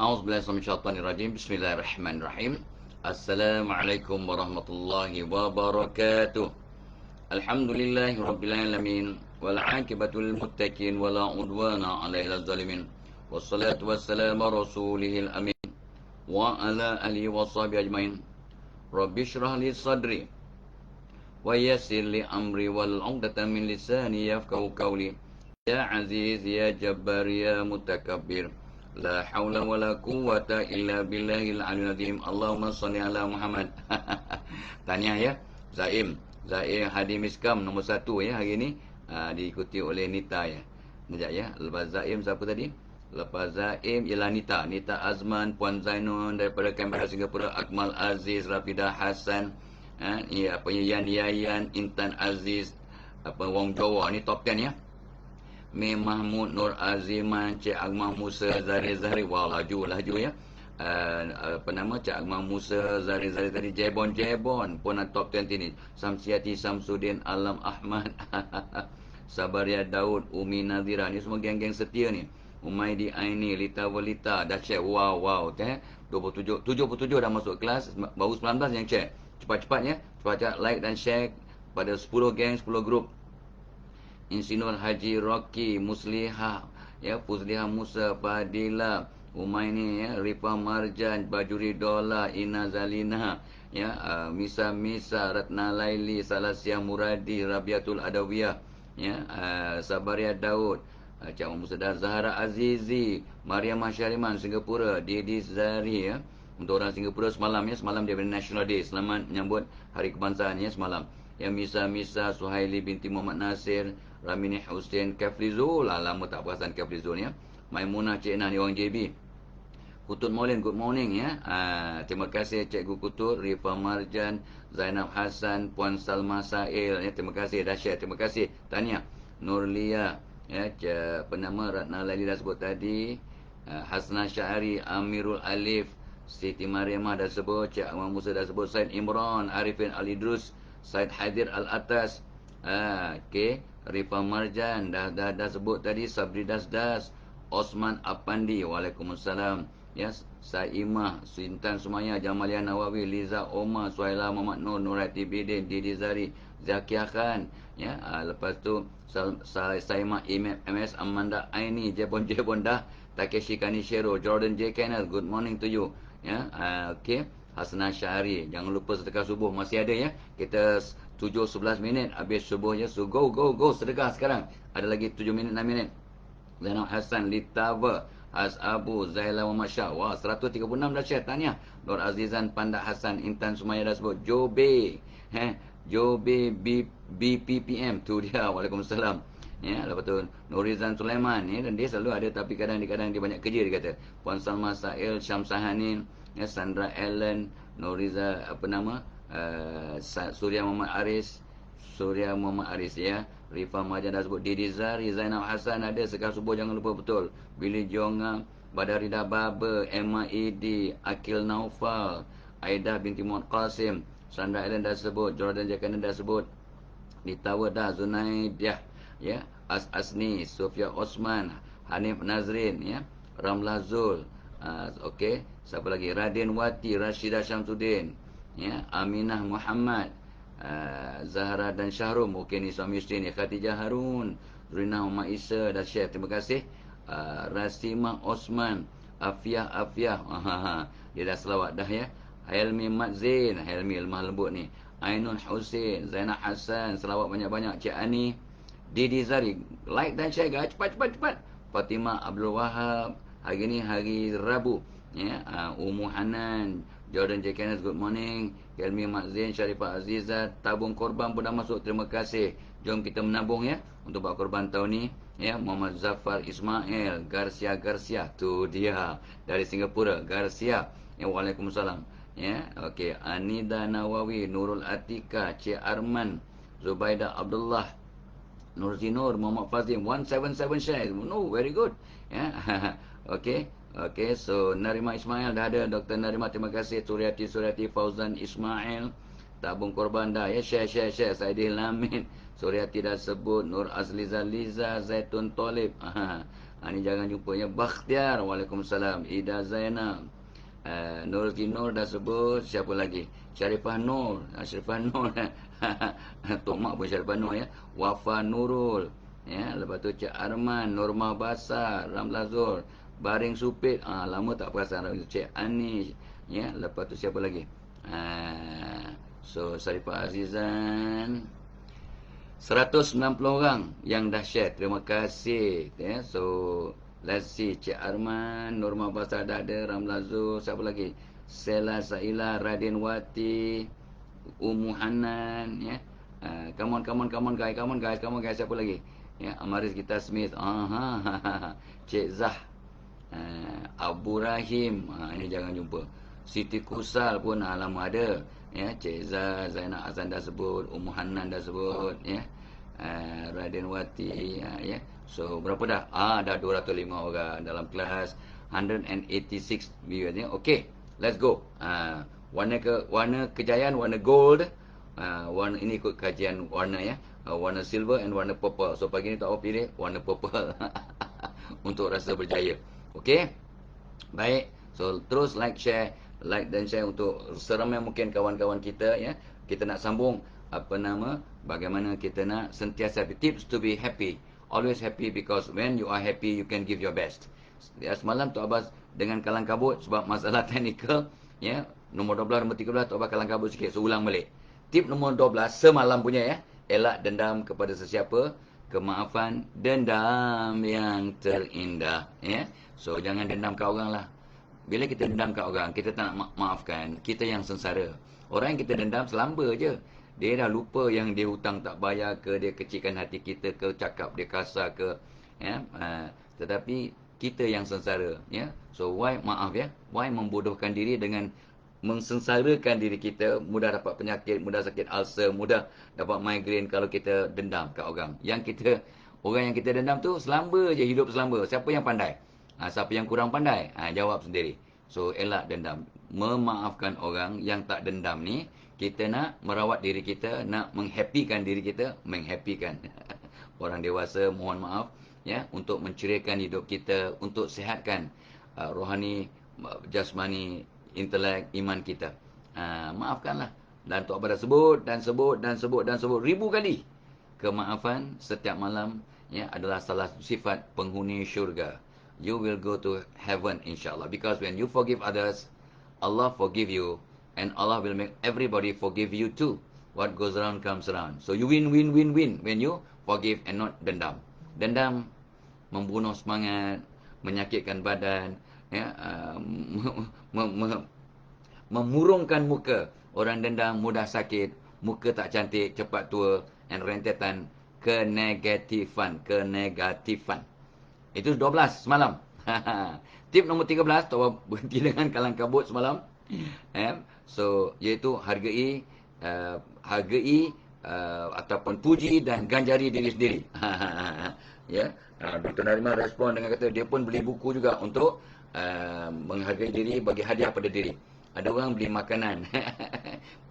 A'udzubillahi Bismillahirrahmanirrahim. Assalamualaikum warahmatullahi wabarakatuh. Alhamdulillahi rabbil alamin wal 'aqibatu lil muttaqin wala 'udwana 'alal zalimin. Wassalatu wassalamu rasulihil amin wa ala alihi washabihi ajmain. Rabbi shrah li sadri wa yassir li amri wal 'uqdatam min lisani yafqahu qawli. Ya Aziz ya Jabbar ya Mutakabbir. La haula wa la quwwata illa billahil aliyyil azim. Allahumma salli ala Muhammad. Tahniah ya. Zaim Hadi Miskam nombor 1 ya hari ni. Diikuti oleh Nita ya. Sekejap ya. Lepas Zaim siapa tadi? Lepas Zaim ialah Nita. Nita Azman, Puan Zainun daripada Canberra Singapura, Akmal Aziz, Rafidah Hassan, Yan Yayan, Intan Aziz, Wong Jawa ni top 10 ya. Mem Mahmud, Nur Aziman, Cik Agmah Musa, Zahri. Wah, laju ya. Cik Agmah Musa, Zahri tadi. Jebon pun top 20 ni. Samsiati Samsudin, Alam Ahmad, Sabaria Daud, Umi Nazira. Ni semua geng-geng setia ni. Umaidi Aini, Lita Walita, dah share. Wow. 77 dah masuk kelas. Baru 19 yang share. Cepat-cepat ya. Cepat-cepat like dan share pada 10 geng, 10 grup. Insinyur Haji Rocky, Musliha, ya, Fuzliha Musa, Fadila, Umaini, ya, Rifa Marjan, Bajuri Dola, Ina Zalina, ya, Misa, Ratna Laili, Salasia Muradi, Rabiatul Adawiyah, ya, Sabaria Daud, Cik Musa Zahra Azizi, Mariam Masyariman, Singapura, Didi Zari, ya. Untuk orang Singapura semalam dia National Day. Selamat menyambut Hari Kebangsaan ya semalam. Ya, Misa, Suhaili binti Muhammad Nasir, Ramini Hussein, Kaflizul, lama tak perasan Kaflizul ya. Maimunah Cik Nah ni orang JB. Kutut Maulin, good morning ya. Terima kasih Cikgu Kutut, Rifa Marjan, Zainab Hassan, Puan Salma Sail ya. Terima kasih dah share. Terima kasih. Tahniah. Nurlia ya, Ratna Laili dah sebut tadi. Hasna Syahari, Amirul Alif, Siti Mariamah dah sebut, Cik Ahmad Musa dah sebut, Said Imran, Arifin Al-Idrus, Said Hadir Al-Atas, okay. Rifa Marjan dah sebut tadi, Sabri Das, Osman Apandi, Waalaikumsalam ya, Saimah, Sintan Sumaya, Jamalia Nawawi, Liza Omar, Suhaila Muhammad Nur, Nurhati Bidin, Didi Zari, Zakia Khan ya. Lepas tu Saimah MS, Amanda Aini, Jebon dah, Takeshi Kanishiro, Jordan J. Kenneth, good morning to you ya. Okay. Hasna Syahri, jangan lupa sedekah subuh masih ada ya. Kita 7:11 minit habis subuh ya. So go sedekah sekarang. Ada lagi 7 minit 6 minit. Zainal Hassan, Litava, Abu, Zaila Muhammad Syah. Wah, 136 dah share. Tahniah. Nur Azizan, Panda Hassan, Intan Sumaya dah sebut. Jobe BPPM tu dia. Waalaikumsalam. Ya, lepas tu Nurizan Sulaiman ya, dan dia selalu ada tapi kadang dia banyak kerja dia kata. Puan Salma Sail, Syamsahanin, ya, Sandra Ellen, Nuriza Surya Muhammad Aris ya. Rifa Majan dah sebut. Didi Zari, Zainal Hassan ada. Sekar subuh jangan lupa betul. Billy Jonga, Badarida Baba, Emma Edi, Akil Naufal, Aidah binti Muhammad Qasim, Sandra Ellen dah sebut. Jordan Jakana dah sebut. Ditawa dah. Zunaidah ya, Asni, Sofia Osman, Hanif Nazrin ya, Ramlah Zul, okey, siapa lagi, Radin Wati, Rashidah Syamsuddin ya, Aminah Muhammad, Zahra dan Syahrum, okey ni suami isteri ni, Khadijah Harun, Rina Umar Isa dah share, terima kasih. Rasimah Osman, Afiah dia dah selawat dah ya. Helmi Madzin, Helmi lemah lembut ni, Ainun Hussein, Zainal Hassan, selawat banyak-banyak. Cik Ani, Didi Zari, like dan share guys, cepat. Fatimah Abdul Wahab, hari ni hari Rabu ya. Ummu Hanan, Jordan J. Kenneth, good morning. Helmi Madzin, Sharifah Azizah, tabung korban pun dah masuk, terima kasih. Jom kita menabung ya untuk buat korban tahun ni ya. Muhammad Zafar Ismail, Garcia tu dia dari Singapura, Garcia ya. Waalaikumsalam ya. Okey, Anida Nawawi, Nurul Atika, Cik Arman, Zubaidah Abdullah, Nur Zinur, Muhammad Fazim, 177 share. No, very good ya. Okey, so Narima Ismail dah ada. Dr. Narima, terima kasih. Suryati Fauzan Ismail, tabung korban dah ya. Share. Saidil Lamin, Suryati dah sebut. Nur Azliza Liza, Zaitun Tolib, Ni jangan jumpa ya. Bakhtiar, waalaikumsalam. Ida Zainab, Nur Kinur dah sebut. Siapa lagi? Syarifah Nur, Syarifah Nur. Tok Mak pun Syarifah Nur ya. Wafa Nurul, ya. Lepas tu Cik Arman, Norma Basar, Ramla Zul, Baring Supit. Lama tak perasan. Cik Anish, ya. Lepas tu siapa lagi? So Syarifah Azizan, 190 orang yang dah share. Terima kasih ya. So let's see. Cik Arman, Norma Basar dah ada, Ramla Zul, siapa lagi? Sela Saila, Radin Wati, Ummu Hanan ya. Come on guys, siapa lagi? Ya, Amaris Gita Smith. Cik Zah, Abu Rahim, ini jangan jumpa. Siti Kusal pun lama ada. Ya, Cik Zah, Zainal Azan dah sebut, Ummu Hanan dah sebut ya. Radin Wati ya. So berapa dah? Dah 205 orang dalam kelas, 186 viewers ya. Okey, let's go. Warna kejayaan warna gold. Warna ini ikut kajian warna ya. Warna silver and warna purple. So pagi ni tak apa pilih warna purple untuk rasa berjaya. Okey. Baik. So terus like dan share untuk seramai mungkin kawan-kawan kita ya. Kita nak sambung bagaimana kita nak sentiasa happy. Tips to be happy. Always happy, because when you are happy you can give your best. Ya, semalam Tok Abbas dengan kalang kabut sebab masalah teknikal ya. Nombor 12, nombor 13 Tok Abbas kalang kabut sikit. So ulang balik. Tip nombor 12 semalam punya ya. Elak dendam kepada sesiapa. Kemaafan dendam yang terindah ya. So jangan dendam kat orang lah. Bila kita dendam kat orang, kita tak nak maafkan, kita yang sengsara. Orang yang kita dendam selamba je. Dia dah lupa yang dia hutang tak bayar ke, dia kecilkan hati kita ke, cakap dia kasar ke ya. Tetapi kita yang sengsara ya. So why maaf ya? Why membodohkan diri dengan mensengsarakan diri kita, mudah dapat penyakit, mudah sakit ulcer, mudah dapat migraine kalau kita dendam kat orang. Orang yang kita dendam tu selamba je, hidup selamba. Siapa yang pandai? Siapa yang kurang pandai? Jawab sendiri. So elak dendam. Memaafkan orang yang tak dendam ni, kita nak merawat diri kita, nak menghappykan diri kita, menghappykan orang dewasa. Mohon maaf ya, untuk menceriakan hidup kita, untuk sihatkan rohani, jasmani, intelek, iman kita. Maafkanlah. Dan Tok Abbas sebut ribu kali. Kemaafan setiap malam ya adalah salah sifat penghuni syurga. You will go to heaven insyaAllah. Because when you forgive others, Allah forgive you. And Allah will make everybody forgive you too. What goes around comes around. So you win when you forgive and not dendam. Dendam membunuh semangat, menyakitkan badan ya, memurungkan muka. Orang dendam mudah sakit, muka tak cantik, cepat tua, and rentetan kenegatifan. Itu 12 semalam. Tip nombor 13, Tok berhenti dengan kalang kabut semalam. So iaitu hargai ataupun puji dan ganjari diri sendiri. Ya, Dr. Narimah respon dengan kata dia pun beli buku juga untuk menghargai diri, bagi hadiah pada diri. Ada orang beli makanan.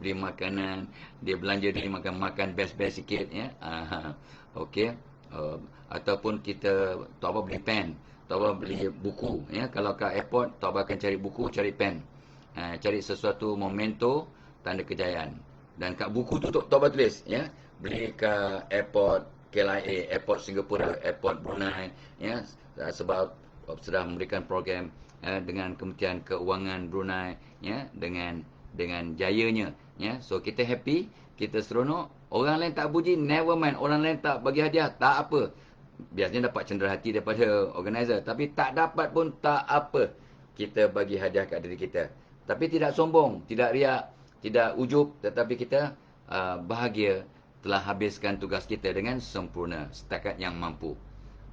Beli makanan, dia belanja diri makan best sikit ya. Okey. Ataupun kita Tok Abah beli pen, Tok Abah beli buku ya. Kalau kat airport Tok Abah akan cari buku, cari pen, cari sesuatu memento tanda kejayaan. Dan kat buku tu Tok Abah tulis ya, beli kat airport KLIA, airport Singapura, airport Brunei ya, sebab sudah memberikan program dengan Kementerian Keuangan Brunei ya, dengan jayanya ya. So kita happy, kita seronok. Orang lain tak puji, never mind. Orang lain tak bagi hadiah, tak apa. Biasanya dapat cenderahati daripada organizer, tapi tak dapat pun tak apa. Kita bagi hadiah kat diri kita. Tapi tidak sombong, tidak riak, tidak ujub, tetapi kita bahagia telah habiskan tugas kita dengan sempurna setakat yang mampu.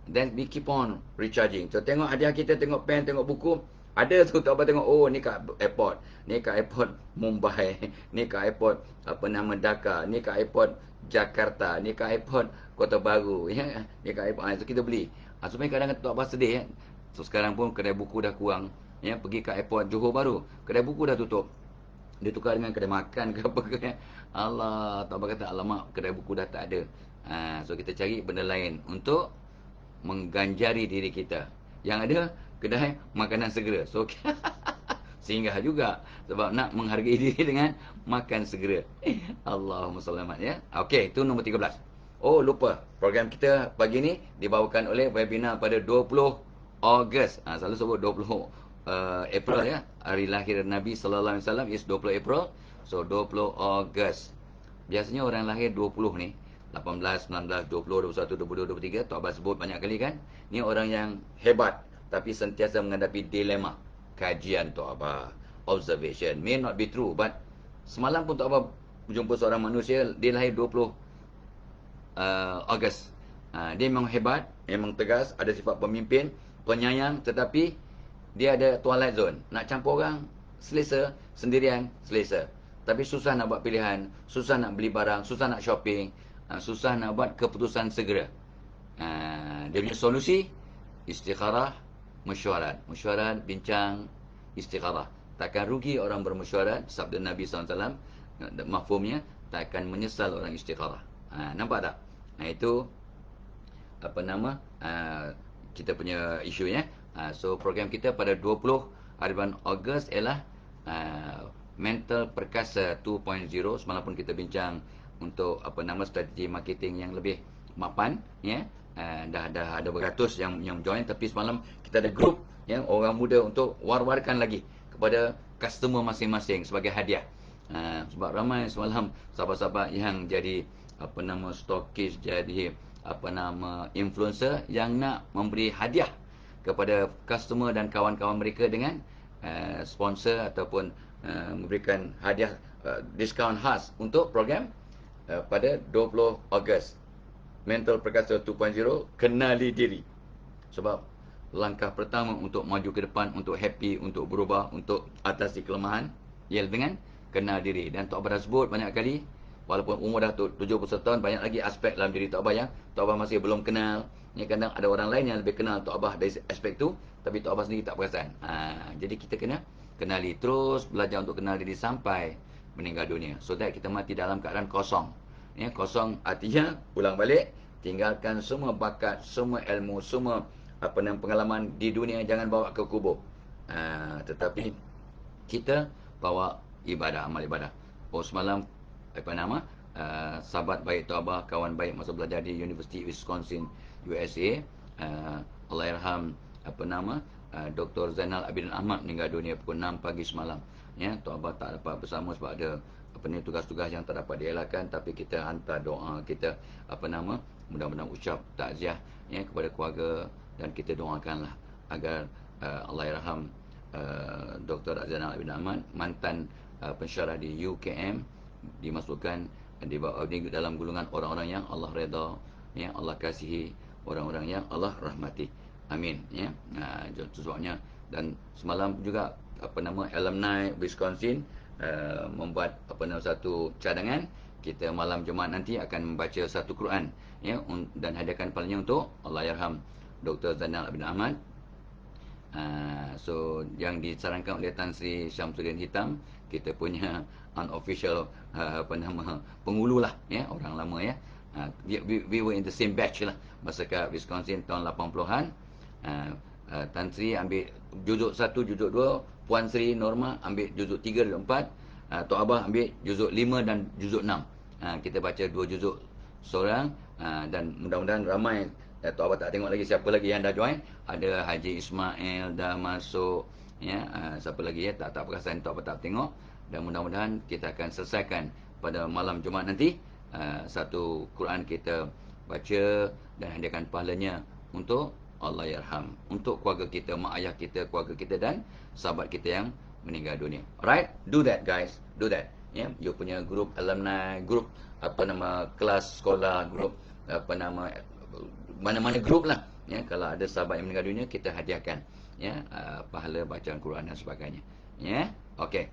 Then we keep on recharging. So tengok hadiah kita, tengok pen, tengok buku. Ada tu Tok Abah tengok, oh ni kat airport, ni kat airport Mumbai, ni kat airport Dhaka, ni kat airport Jakarta, ni kat airport Kota Baru ya. Ni kat airport. So kita beli. Supaya kadang-kadang Tok Abah sedih ya. So sekarang pun kedai buku dah kurang ya. Pergi kat airport Johor Bahru, kedai buku dah tutup. Dia tukar dengan kedai makan ke apa ke. Allah, Tok Abah kata alamak, kedai buku dah tak ada. So kita cari benda lain untuk mengganjari diri kita. Yang ada kedai makanan segera. So singgah juga sebab nak menghargai diri dengan makan segera. Allahumma salli ya. Okey, itu nombor 13. Oh, lupa. Program kita pagi ni dibawakan oleh webinar pada 20 Ogos. Selalu sebut 20 April ya. Hari lahir Nabi sallallahu alaihi wasallam is 20 April. So 20 Ogos. Biasanya orang lahir 20 ni 18, 19, 20, 21, 22, 23 Tok Abah sebut banyak kali kan. Ni orang yang hebat tapi sentiasa menghadapi dilema. Kajian Tok Abah, observation may not be true, but semalam pun Tok Abah berjumpa seorang manusia, dia lahir 20 Ogos. Dia memang hebat, memang tegas, ada sifat pemimpin, penyayang, tetapi dia ada twilight zone. Nak campur orang, selesa, sendirian, selesa. Tapi susah nak buat pilihan, susah nak beli barang, susah nak shopping, susah nak buat keputusan segera. Dia punya solusi, istikharah, mesyuarat. Mesyuarat, bincang, istikharah. Takkan rugi orang bermesyuarat, sabda Nabi SAW, mafhumnya, takkan menyesal orang istikharah. Nampak tak? Itu, kita punya isu ya. So, program kita pada 20 hari bulan Ogos ialah Mental Perkasa 2.0. Semalam pun kita bincang untuk strategi marketing yang lebih mapan ya. Dah ada beratus yang join, tapi semalam kita ada grup ya, orang muda untuk war-warkan lagi kepada customer masing-masing sebagai hadiah. Sebab ramai semalam sahabat-sahabat yang jadi stokis, jadi influencer yang nak memberi hadiah kepada customer dan kawan-kawan mereka dengan sponsor ataupun memberikan hadiah diskaun khas untuk program pada 20 Ogos. Mental Perkasa 2.0, kenali diri. Sebab langkah pertama untuk maju ke depan, untuk happy, untuk berubah, untuk atasi kelemahan, ialah dengan kenal diri. Dan Tok Abah dah sebut banyak kali, walaupun umur dah 71 tahun, banyak lagi aspek dalam diri Tok Abah yang Tok Abah masih belum kenal. Ya, kadang ada orang lain yang lebih kenal Tok Abah dari aspek tu, tapi Tok Abah sendiri tak perasan. Jadi kita kena kenali, terus belajar untuk kenal diri sampai meninggal dunia. So that kita mati dalam keadaan kosong. Ya, kosong artinya pulang balik, tinggalkan semua bakat, semua ilmu, semua pengalaman di dunia, jangan bawa ke kubur. Tetapi kita bawa ibadah, amal ibadah. Oh, semalam sahabat baik Tok Abah, kawan baik masa belajar di University Wisconsin, USA, Allahyarham Dr. Zainal Abidin Ahmad meninggal dunia pukul 6 pagi semalam. Ya, Tok Abah tak dapat bersama sebab ada tugas-tugas yang tak dapat dielakkan, tapi kita hantar doa kita mudah-mudahan ucap takziah ya kepada keluarga, dan kita doakanlah agar Allahyarham Dr. Zainal Abidin Ahmad, mantan pensyarah di UKM, dimasukkan dalam golongan orang-orang yang Allah redha, ya, Allah kasihi, orang-orang yang Allah rahmati. Amin ya. Sebabnya, dan semalam juga alumni Wisconsin membuat satu cadangan. Kita malam Jumaat nanti akan membaca satu Quran ya, dan hadiahkan palanya untuk Allahyarham Dr. Zainal Abidin Ahmad. So yang disarankan oleh Tan Sri Syamsuddin Hitam, kita punya unofficial penghulu lah ya, orang lama ya. We were in the same batch lah masa kat Wisconsin tahun 80-an. Tan Sri ambil juzuk 1, juzuk 2, Puan Sri Norma ambil juzuk 3 dan 4, Tok Abah ambil juzuk 5 dan juzuk 6. Kita baca 2 juzuk seorang, dan mudah-mudahan ramai. Tok Abah tak tengok lagi siapa lagi yang dah join. Ada Haji Ismail dah masuk ya, siapa lagi ya, tak perasan, Tok Abah tak tengok. Dan mudah-mudahan kita akan selesaikan pada malam Jumaat nanti satu Quran kita baca dan hadiahkan pahalanya untuk Allahyarham, untuk keluarga kita, mak ayah kita, keluarga kita dan sahabat kita yang meninggal dunia. Alright, do that guys, do that. Ya, you punya grup alumni, grup kelas sekolah, grup mana-mana grup lah. Ya, kalau ada sahabat yang meninggal dunia, kita hadiahkan ya pahala bacaan Quran dan sebagainya. Ya, okey.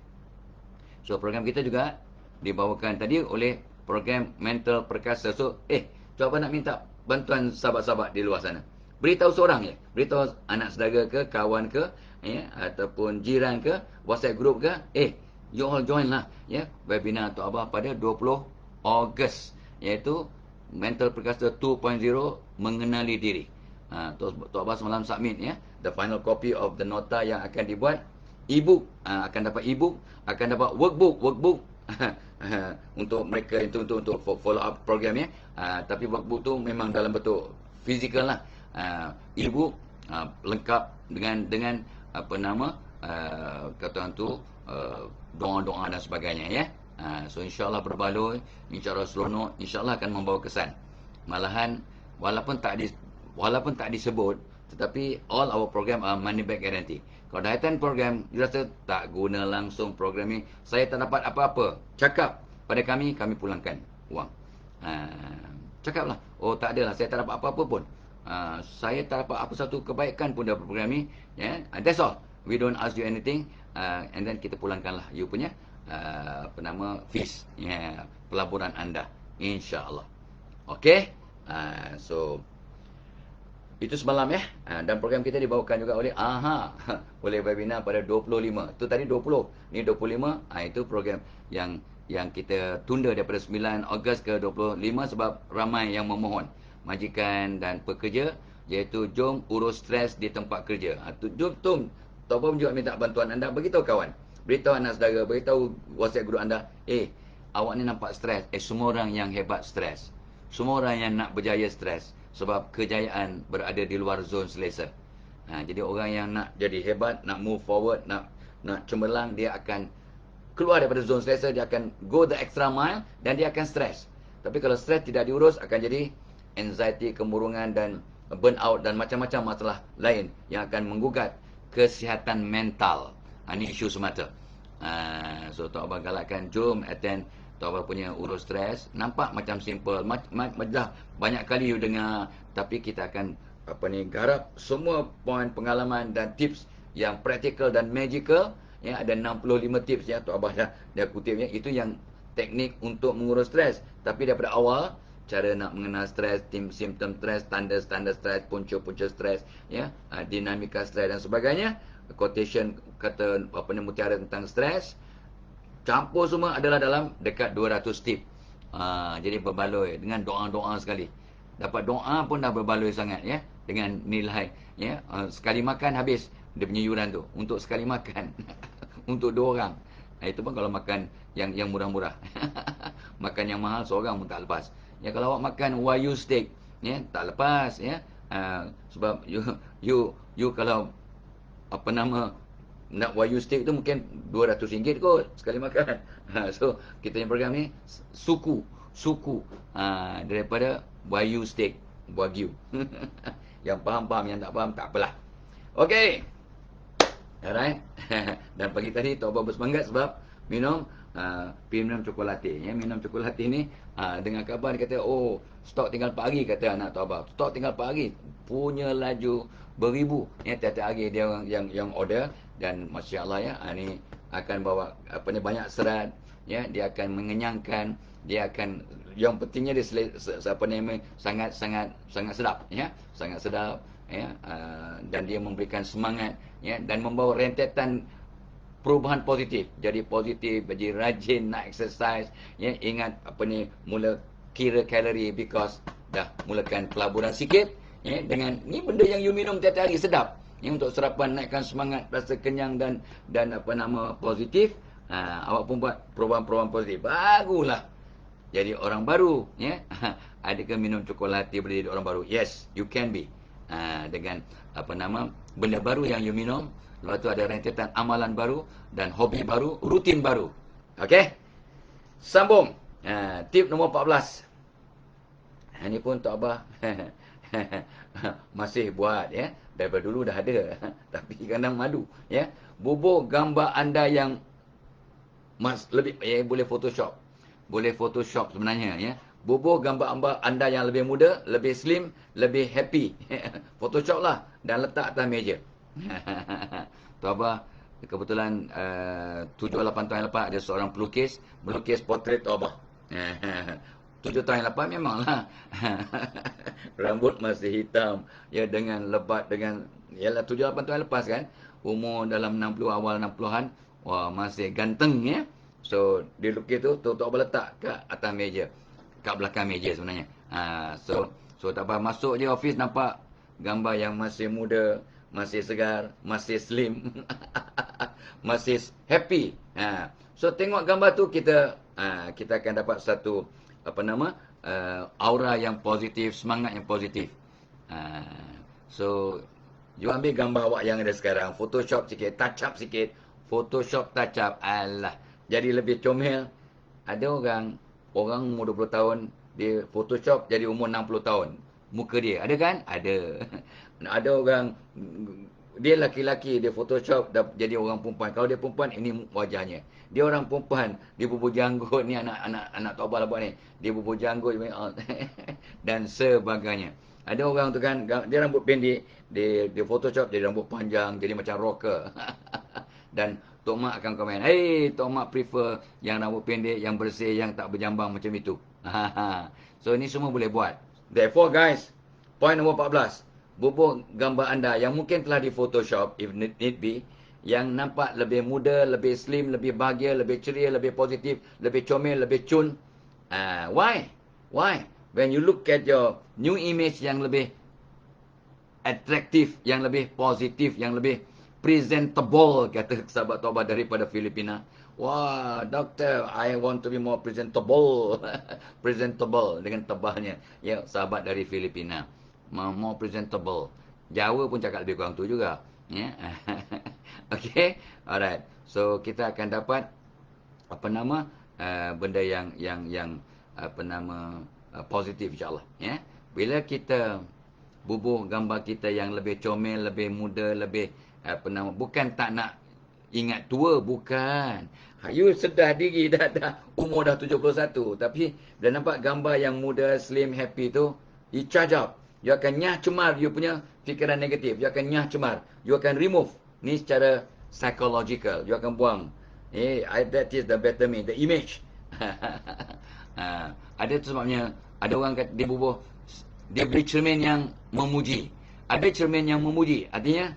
So program kita juga dibawakan tadi oleh program Mental Perkasa. So cuba nak minta bantuan sahabat-sahabat di luar sana. Beritahu seorang je, beritahu anak saudara ke, kawan ke ya, ataupun jiran ke, WhatsApp group ke, you all join lah ya webinar Tok Abah pada 20 Ogos, iaitu Mental Perkasa 2.0, mengenali diri. Tok Abah semalam submit ya, the final copy of the nota yang akan dibuat, e-book, akan dapat e-book, akan dapat workbook untuk mereka itu untuk follow up program ya. Tapi workbook tu memang dalam bentuk fizikal lah. E-book lengkap dengan apa nama kata orang tu doa-doa dan sebagainya ya. So insyaAllah berbaloi, insyaAllah seronok, insyaAllah akan membawa kesan. Malahan walaupun tak disebut, tetapi all our program are money back guarantee. Kalau dah attend program, you rasa tak guna langsung program ni, saya tak dapat apa-apa, cakap pada kami pulangkan wang. Cakaplah, oh tak adalah, saya tak dapat apa-apa pun. Saya tak dapat apa satu kebaikan pun dari program ni, yeah? That's all. We don't ask you anything, and then kita pulangkanlah you punya apa nama fees, yeah, pelaburan anda, insya-Allah. Okay, so itu semalam ya. Dan program kita dibawakan juga oleh oleh webinar pada 25. Tu tadi 20, ni 25. Itu program yang kita tunda daripada 9 Ogos ke 25 sebab ramai yang memohon, majikan dan pekerja, iaitu jom urus stres di tempat kerja. Jom Tok Abah juga minta bantuan anda. Beritahu kawan, beritahu anak saudara, beritahu WhatsApp group anda, awak ni nampak stres. Semua orang yang hebat stres. Semua orang yang nak berjaya stres. Sebab kejayaan berada di luar zon selesa. Jadi orang yang nak jadi hebat, nak move forward, nak cemerlang, dia akan keluar daripada zon selesa, dia akan go the extra mile dan dia akan stres. Tapi kalau stres tidak diurus, akan jadi anxiety, kemurungan dan burn out dan macam-macam masalah lain yang akan menggugat kesihatan mental. Ini isu semata. So Tok Abah galakkan, jom attend Tok Abah punya urus stres. Nampak macam simple, dah banyak kali you dengar, tapi kita akan garap semua poin pengalaman dan tips yang praktikal dan magical ya. Ada 65 tips ya, Tok Abah dah kutip ya. Itu yang teknik untuk mengurus stres. Tapi daripada awal, cara nak mengenal stres, simptom stres, tanda-tanda stres, punca-punca stres ya, dinamika stres dan sebagainya. Quotation kata mutiara tentang stres, campur semua adalah dalam dekat 200 tip. Jadi berbaloi dengan doa-doa sekali. Dapat doa pun dah berbaloi sangat ya, dengan nilai ya. Sekali makan habis dia punya yuran tu untuk sekali makan untuk 2 orang. Itu pun kalau makan yang murah-murah. Makan yang mahal seorang pun tak lepas. Ya, kalau awak makan wagyu steak ya, tak lepas ya. Sebab you kalau nak wagyu steak tu mungkin RM200 kot sekali makan. So kita punya program ni suku daripada wagyu steak, wagyu. Yang faham, yang tak faham tak apalah. Okey. Alright. Dan pagi tadi Tok Abah bersemangat sebab minum minum cokolate ya. Minum cokolate ni dengan khabar dia kata, oh stok tinggal 4 hari, kata anak Tok Abah. Stok tinggal 4 hari, punya laju beribu ya, tiap-tiap hari dia yang order. Dan masya-Allah ya, ni akan bawa banyak serat ya, dia akan mengenyangkan, dia akan, yang pentingnya dia sangat sedap ya, sangat sedap ya, dan dia memberikan semangat ya, dan membawa rentetan perubahan positif. Jadi positif, jadi rajin nak exercise ya, ingat mula kira kalori, because dah mulakan pelaburan sikit ya, dengan ni benda yang you minum tiap-tiap hari sedap ya, untuk sarapan, naikkan semangat, rasa kenyang dan positif. Awak pun buat perubahan-perubahan positif, barulah jadi orang baru ya. Adakah minum cokolate boleh jadi orang baru? Yes, you can be. Dengan benda baru yang you minum. Lepas tu ada rentetan amalan baru dan hobi baru, rutin baru. Okey, sambung. Tip nombor 14. Ini pun Tok Abah masih buat ya, daripada dulu dah ada tapi kadang madu ya. Bubuh gambar anda yang lebih boleh Photoshop sebenarnya ya. Bubuh gambar anda yang lebih muda, lebih slim, lebih happy. Photoshop lah dan letak atas meja. Tok Abah kebetulan 7-8 tahun lepas ada seorang pelukis melukis potret Tok Abah. 7 tahun lepas memanglah. Rambut masih hitam ya, dengan lebat, dengan yalah 7-8 tahun lepas kan, umur dalam 60, awal 60-an, wah masih ganteng ya. So dia lukis tu Tok Abah letak kat atas meja, kat belakang meja sebenarnya. So Tok Abah masuk je office, nampak gambar yang masih muda, masih segar, masih slim, masih happy. So tengok gambar tu kita akan dapat satu apa nama aura yang positif, semangat yang positif. So you ambil gambar awak yang ada sekarang, Photoshop sikit, touch up sikit, Photoshop touch up, alah, jadi lebih comel. Ada orang umur 20 tahun, dia Photoshop jadi umur 60 tahun. Muka dia, ada kan? Ada. Ada orang, dia laki-laki, dia Photoshop jadi orang perempuan. Kalau dia perempuan, ini wajahnya. Dia orang perempuan, dia bubur janggut, ni anak Taubah lah buat ni. Dia bubur janggut, dan sebagainya. Ada orang tu kan, dia rambut pendek, dia Photoshop jadi rambut panjang, jadi macam rocker. Dan Tok Mak akan komen, hey, Tok Mak prefer yang rambut pendek, yang bersih, yang tak berjambang macam itu. So, ini semua boleh buat. Therefore, guys, point nombor 14. Bubuh gambar anda yang mungkin telah di Photoshop, if need be, yang nampak lebih muda, lebih slim, lebih bahagia, lebih ceria, lebih positif, lebih comel, lebih cun. Why? Why? When you look at your new image yang lebih atraktif, yang lebih positif, yang lebih presentable, kata sahabat Taubah daripada Filipina. Wah, doktor, I want to be more presentable. Presentable dengan tebalnya. Ya, sahabat dari Filipina. More presentable. Jawa pun cakap lebih kurang tu juga. Ya. Okay, alright. So, kita akan dapat apa nama benda yang apa nama positif, insyaAllah. Ya. Bila kita bubuh gambar kita yang lebih comel, lebih muda, lebih apa nama, bukan tak nak ingat tua, bukan. You sedar diri dah umur dah 71, tapi bila nampak gambar yang muda, slim, happy tu, you charge up. You akan nyah cemar you punya fikiran negatif. You akan nyah cemar. You akan remove. Ni secara psychological. You akan buang. That is the better me, the image. Ada tu sebabnya ada orang kata dia bubuh, dia beli cermin yang memuji. Ada cermin yang memuji, artinya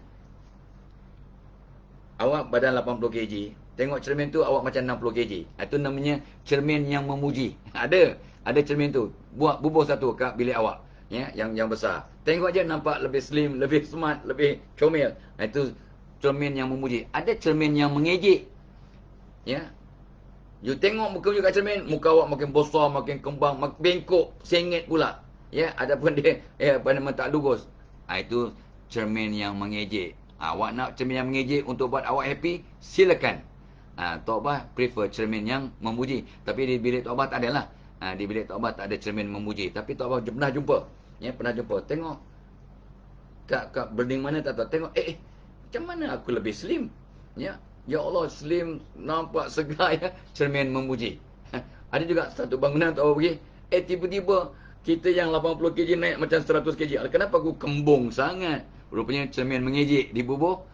awak badan 80 kg, tengok cermin tu awak macam 60 kg. Itu namanya cermin yang memuji. Ada cermin tu. Bubuh satu kat bilik awak, ya, yang besar. Tengok je nampak lebih slim, lebih smart, lebih comel. Itu cermin yang memuji. Ada cermin yang mengejek. Ya. You tengok muka you kat cermin, muka awak makin besar, makin kembang, makin bengkok, sengit pula. Ya, adapun dia benar-benar tak lurus. Itu cermin yang mengejek. Awak nak cermin yang mengejek untuk buat awak happy, silakan. Tok Bah prefer cermin yang memuji. Tapi di bilik Tok Bah tak ada lah. Di bilik Tok Bah tak ada cermin memuji. Tapi Tok Bah pernah jumpa. Ya, pernah jumpa. Tengok kat building mana tak tahu. Tengok, macam mana aku lebih slim? Ya, ya Allah, slim, nampak segar, ya. Cermin memuji. Ada juga satu bangunan Tok Bah pergi. Tiba-tiba kita yang 80 kg naik macam 100 kg. Kenapa aku kembung sangat? Rupanya cermin mengejek di bubuh.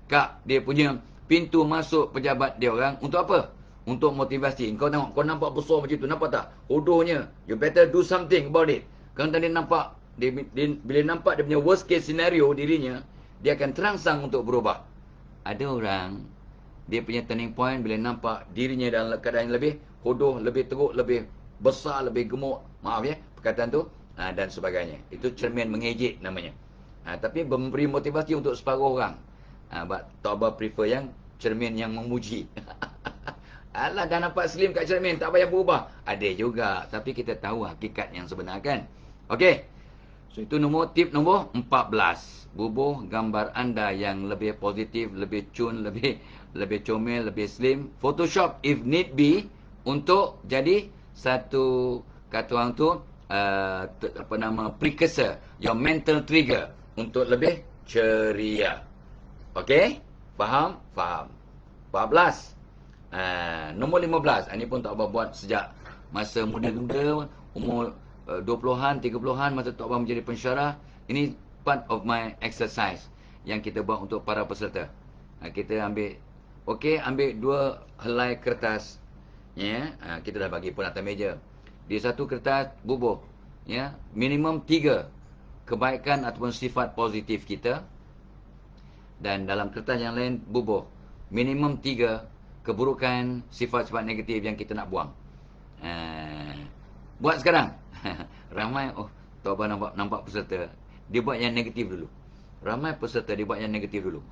Kak, dia punya pintu masuk pejabat dia orang untuk apa? Untuk motivasi. Kau tengok, kau nampak besar macam tu, nampak tak? Hodohnya. You better do something about it. Kalau tadi nampak, bila nampak dia punya worst case scenario dirinya, dia akan terangsang untuk berubah. Ada orang, dia punya turning point bila nampak dirinya dalam keadaan yang lebih hodoh, lebih teruk, lebih besar, lebih gemuk. Maaf ya, perkataan tu. Dan sebagainya. Itu cermin mengejek namanya. Tapi memberi motivasi untuk separuh orang. Tok Bah prefer yang cermin yang memuji. Alah, dah nampak slim kat cermin, tak payah berubah. Ada juga, tapi kita tahu hakikat yang sebenar kan. Okey. So itu tip nombor 14. Bubuh gambar anda yang lebih positif, lebih cun, lebih comel, lebih slim. Photoshop if need be untuk jadi satu kata orang tu apa nama, precursor, your mental trigger untuk lebih ceria. Okey? Faham? Faham. 14. Nombor 15. Ini pun Tok Bah buat sejak masa muda-muda, umur 20-an, 30-an, masa Tok Bah menjadi pensyarah. Ini part of my exercise yang kita buat untuk para peserta. Kita ambil, ambil 2 helai kertas. Ya, kita dah bagi pun atas meja. Di satu kertas bubuh, ya, minimum 3 kebaikan ataupun sifat positif kita, dan dalam kertas yang lain bubuh minimum 3 keburukan, sifat-sifat negatif yang kita nak buang. Buat sekarang. Ramai, Tok Bah nampak peserta. dia buat yang negatif dulu. Ramai peserta dia buat yang negatif dulu.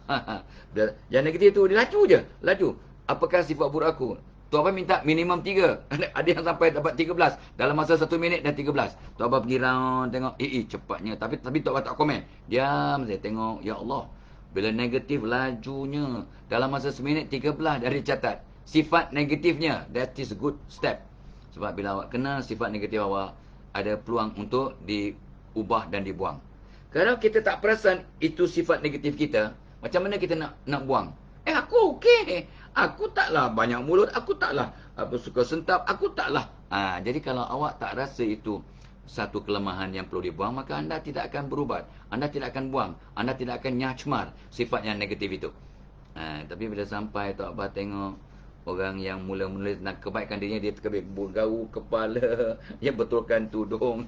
Yang negatif tu dia laju je. Laju. Apakah sifat buruk aku? Tuan Abang minta minimum 3. Ada yang sampai dapat 13. Dalam masa 1 minit dah 13. Tuan Abang pergi round tengok. Cepatnya. Tapi Tuan Abang tak komen. Diam saya tengok. Ya Allah. Bila negatif lajunya. Dalam masa 1 minit 13 dari catat. Sifat negatifnya. That is a good step. Sebab bila awak kenal sifat negatif awak, ada peluang untuk diubah dan dibuang. Kalau kita tak perasan itu sifat negatif kita, macam mana kita nak buang? Aku okey. Aku taklah banyak mulut, aku taklah suka sentap, aku taklah. Jadi kalau awak tak rasa itu satu kelemahan yang perlu dibuang, maka anda tidak akan berubat. Anda tidak akan buang. Anda tidak akan nyacmar sifat yang negatif itu. Tapi bila sampai Tok Abah tengok orang yang mula-mula nak kebaikan dirinya, dia terkebik bergau kepala, dia betulkan tudung.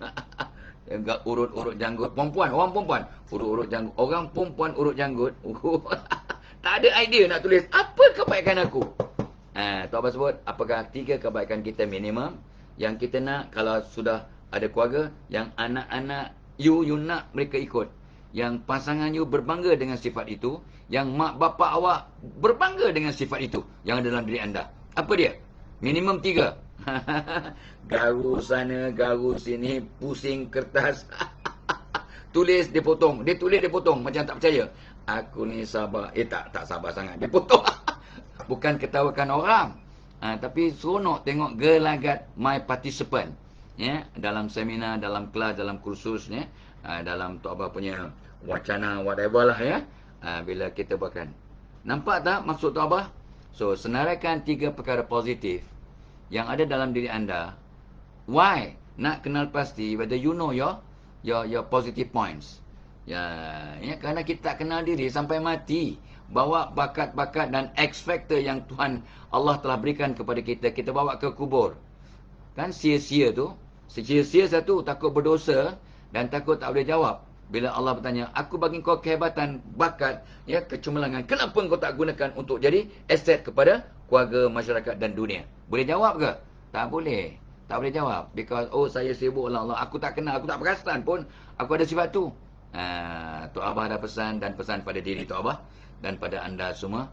Urut-urut janggut. Orang perempuan urut-urut janggut. Orang perempuan urut janggut. Tak ada idea nak tulis apa kebaikan aku. Tok Abah sebut, apakah 3 kebaikan kita minimum yang kita nak kalau sudah ada keluarga, yang anak-anak you nak mereka ikut, yang pasangan you berbangga dengan sifat itu, yang mak bapak awak berbangga dengan sifat itu yang ada dalam diri anda. Apa dia? Minimum 3. Garu sana, garu sini, pusing kertas. Tulis, dia potong. Dia tulis, dia potong. Macam tak percaya. Aku ni sabar. Tak sabar sangat. Dia potong. Bukan ketawakan orang. Tapi seronok tengok gelagat my participant. Dalam seminar, dalam kelas, dalam kursus. Dalam Tok Abah punya wacana, whatever lah. Bila kita buatkan. Nampak tak maksud Tok Abah? So, senaraikan 3 perkara positif yang ada dalam diri anda. Why? Nak kenal pasti whether you know your positive points. Kerana kita tak kenal diri sampai mati. Bawa bakat-bakat dan X factor yang Tuhan Allah telah berikan kepada kita, kita bawa ke kubur. Kan sia-sia tu. Sia-sia satu, takut berdosa dan takut tak boleh jawab. Bila Allah bertanya, aku bagi kau kehebatan, bakat, kecemerlangan. Kenapa kau tak gunakan untuk jadi aset kepada keluarga, masyarakat dan dunia? Boleh jawab ke? Tak boleh. Tak boleh jawab. Because, saya sibuk Allah. Aku tak kenal, aku tak perasan pun aku ada sifat tu. Tok Abah ada pesan dan pesan pada diri Tok Abah dan pada anda semua.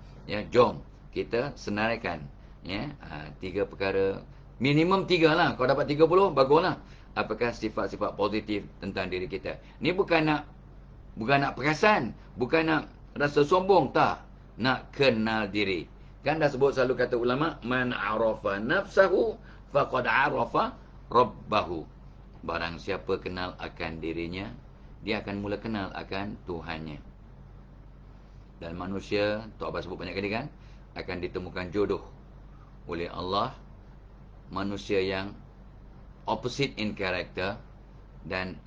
Jom kita senaraikan 3 perkara. Minimum 3 lah. Kalau dapat 30, baguslah. Apakah sifat-sifat positif tentang diri kita. Ni bukan nak perasan, bukan nak rasa sombong, tak. Nak kenal diri. Kan dah sebut selalu kata ulama, man arafa nafsahu faqad arafa rabbahu. Barang siapa kenal akan dirinya, dia akan mula kenal akan Tuhannya. Dan manusia, Tok Abah sebut banyak kali kan, akan ditemukan jodoh oleh Allah. Manusia yang opposite in character dan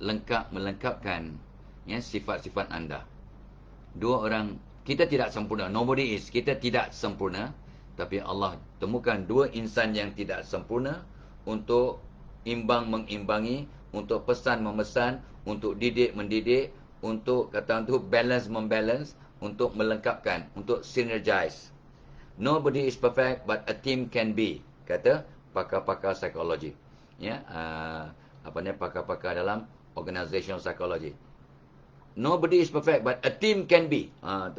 melengkapkan sifat-sifat anda. 2 orang, kita tidak sempurna. Nobody is. Kita tidak sempurna. Tapi Allah temukan 2 insan yang tidak sempurna untuk mengimbangi, untuk pesan-memesan, untuk didik-mendidik, untuk kata tu balance-membalance, untuk melengkapkan, untuk synergize. Nobody is perfect but a team can be, kata pakar-pakar psikologi. Pakar-pakar dalam organizational psychology. Nobody is perfect but a team can be.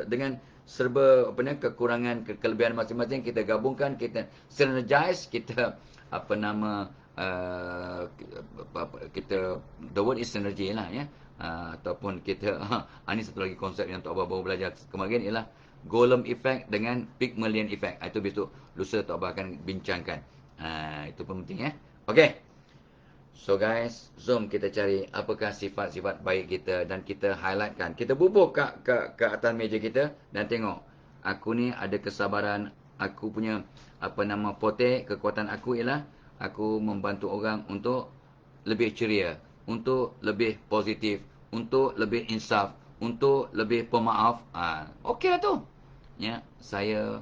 Dengan serba kekurangan, kelebihan masing-masing kita gabungkan, kita synergize, kita kita, the word is synergy lah ataupun kita ini satu lagi konsep yang Tok Abah baru belajar kemarin ialah Golem effect dengan Pygmalion effect. Itu besok lusa Tok Abah akan bincangkan. Itu pun penting Okey. So guys, zoom kita cari apakah sifat-sifat baik kita dan kita highlightkan. Kita bubuh ke atas meja kita dan tengok. Aku ni ada kesabaran, aku punya forte, kekuatan aku ialah aku membantu orang untuk lebih ceria, untuk lebih positif, untuk lebih insaf, untuk lebih pemaaf. Okeylah tu. Saya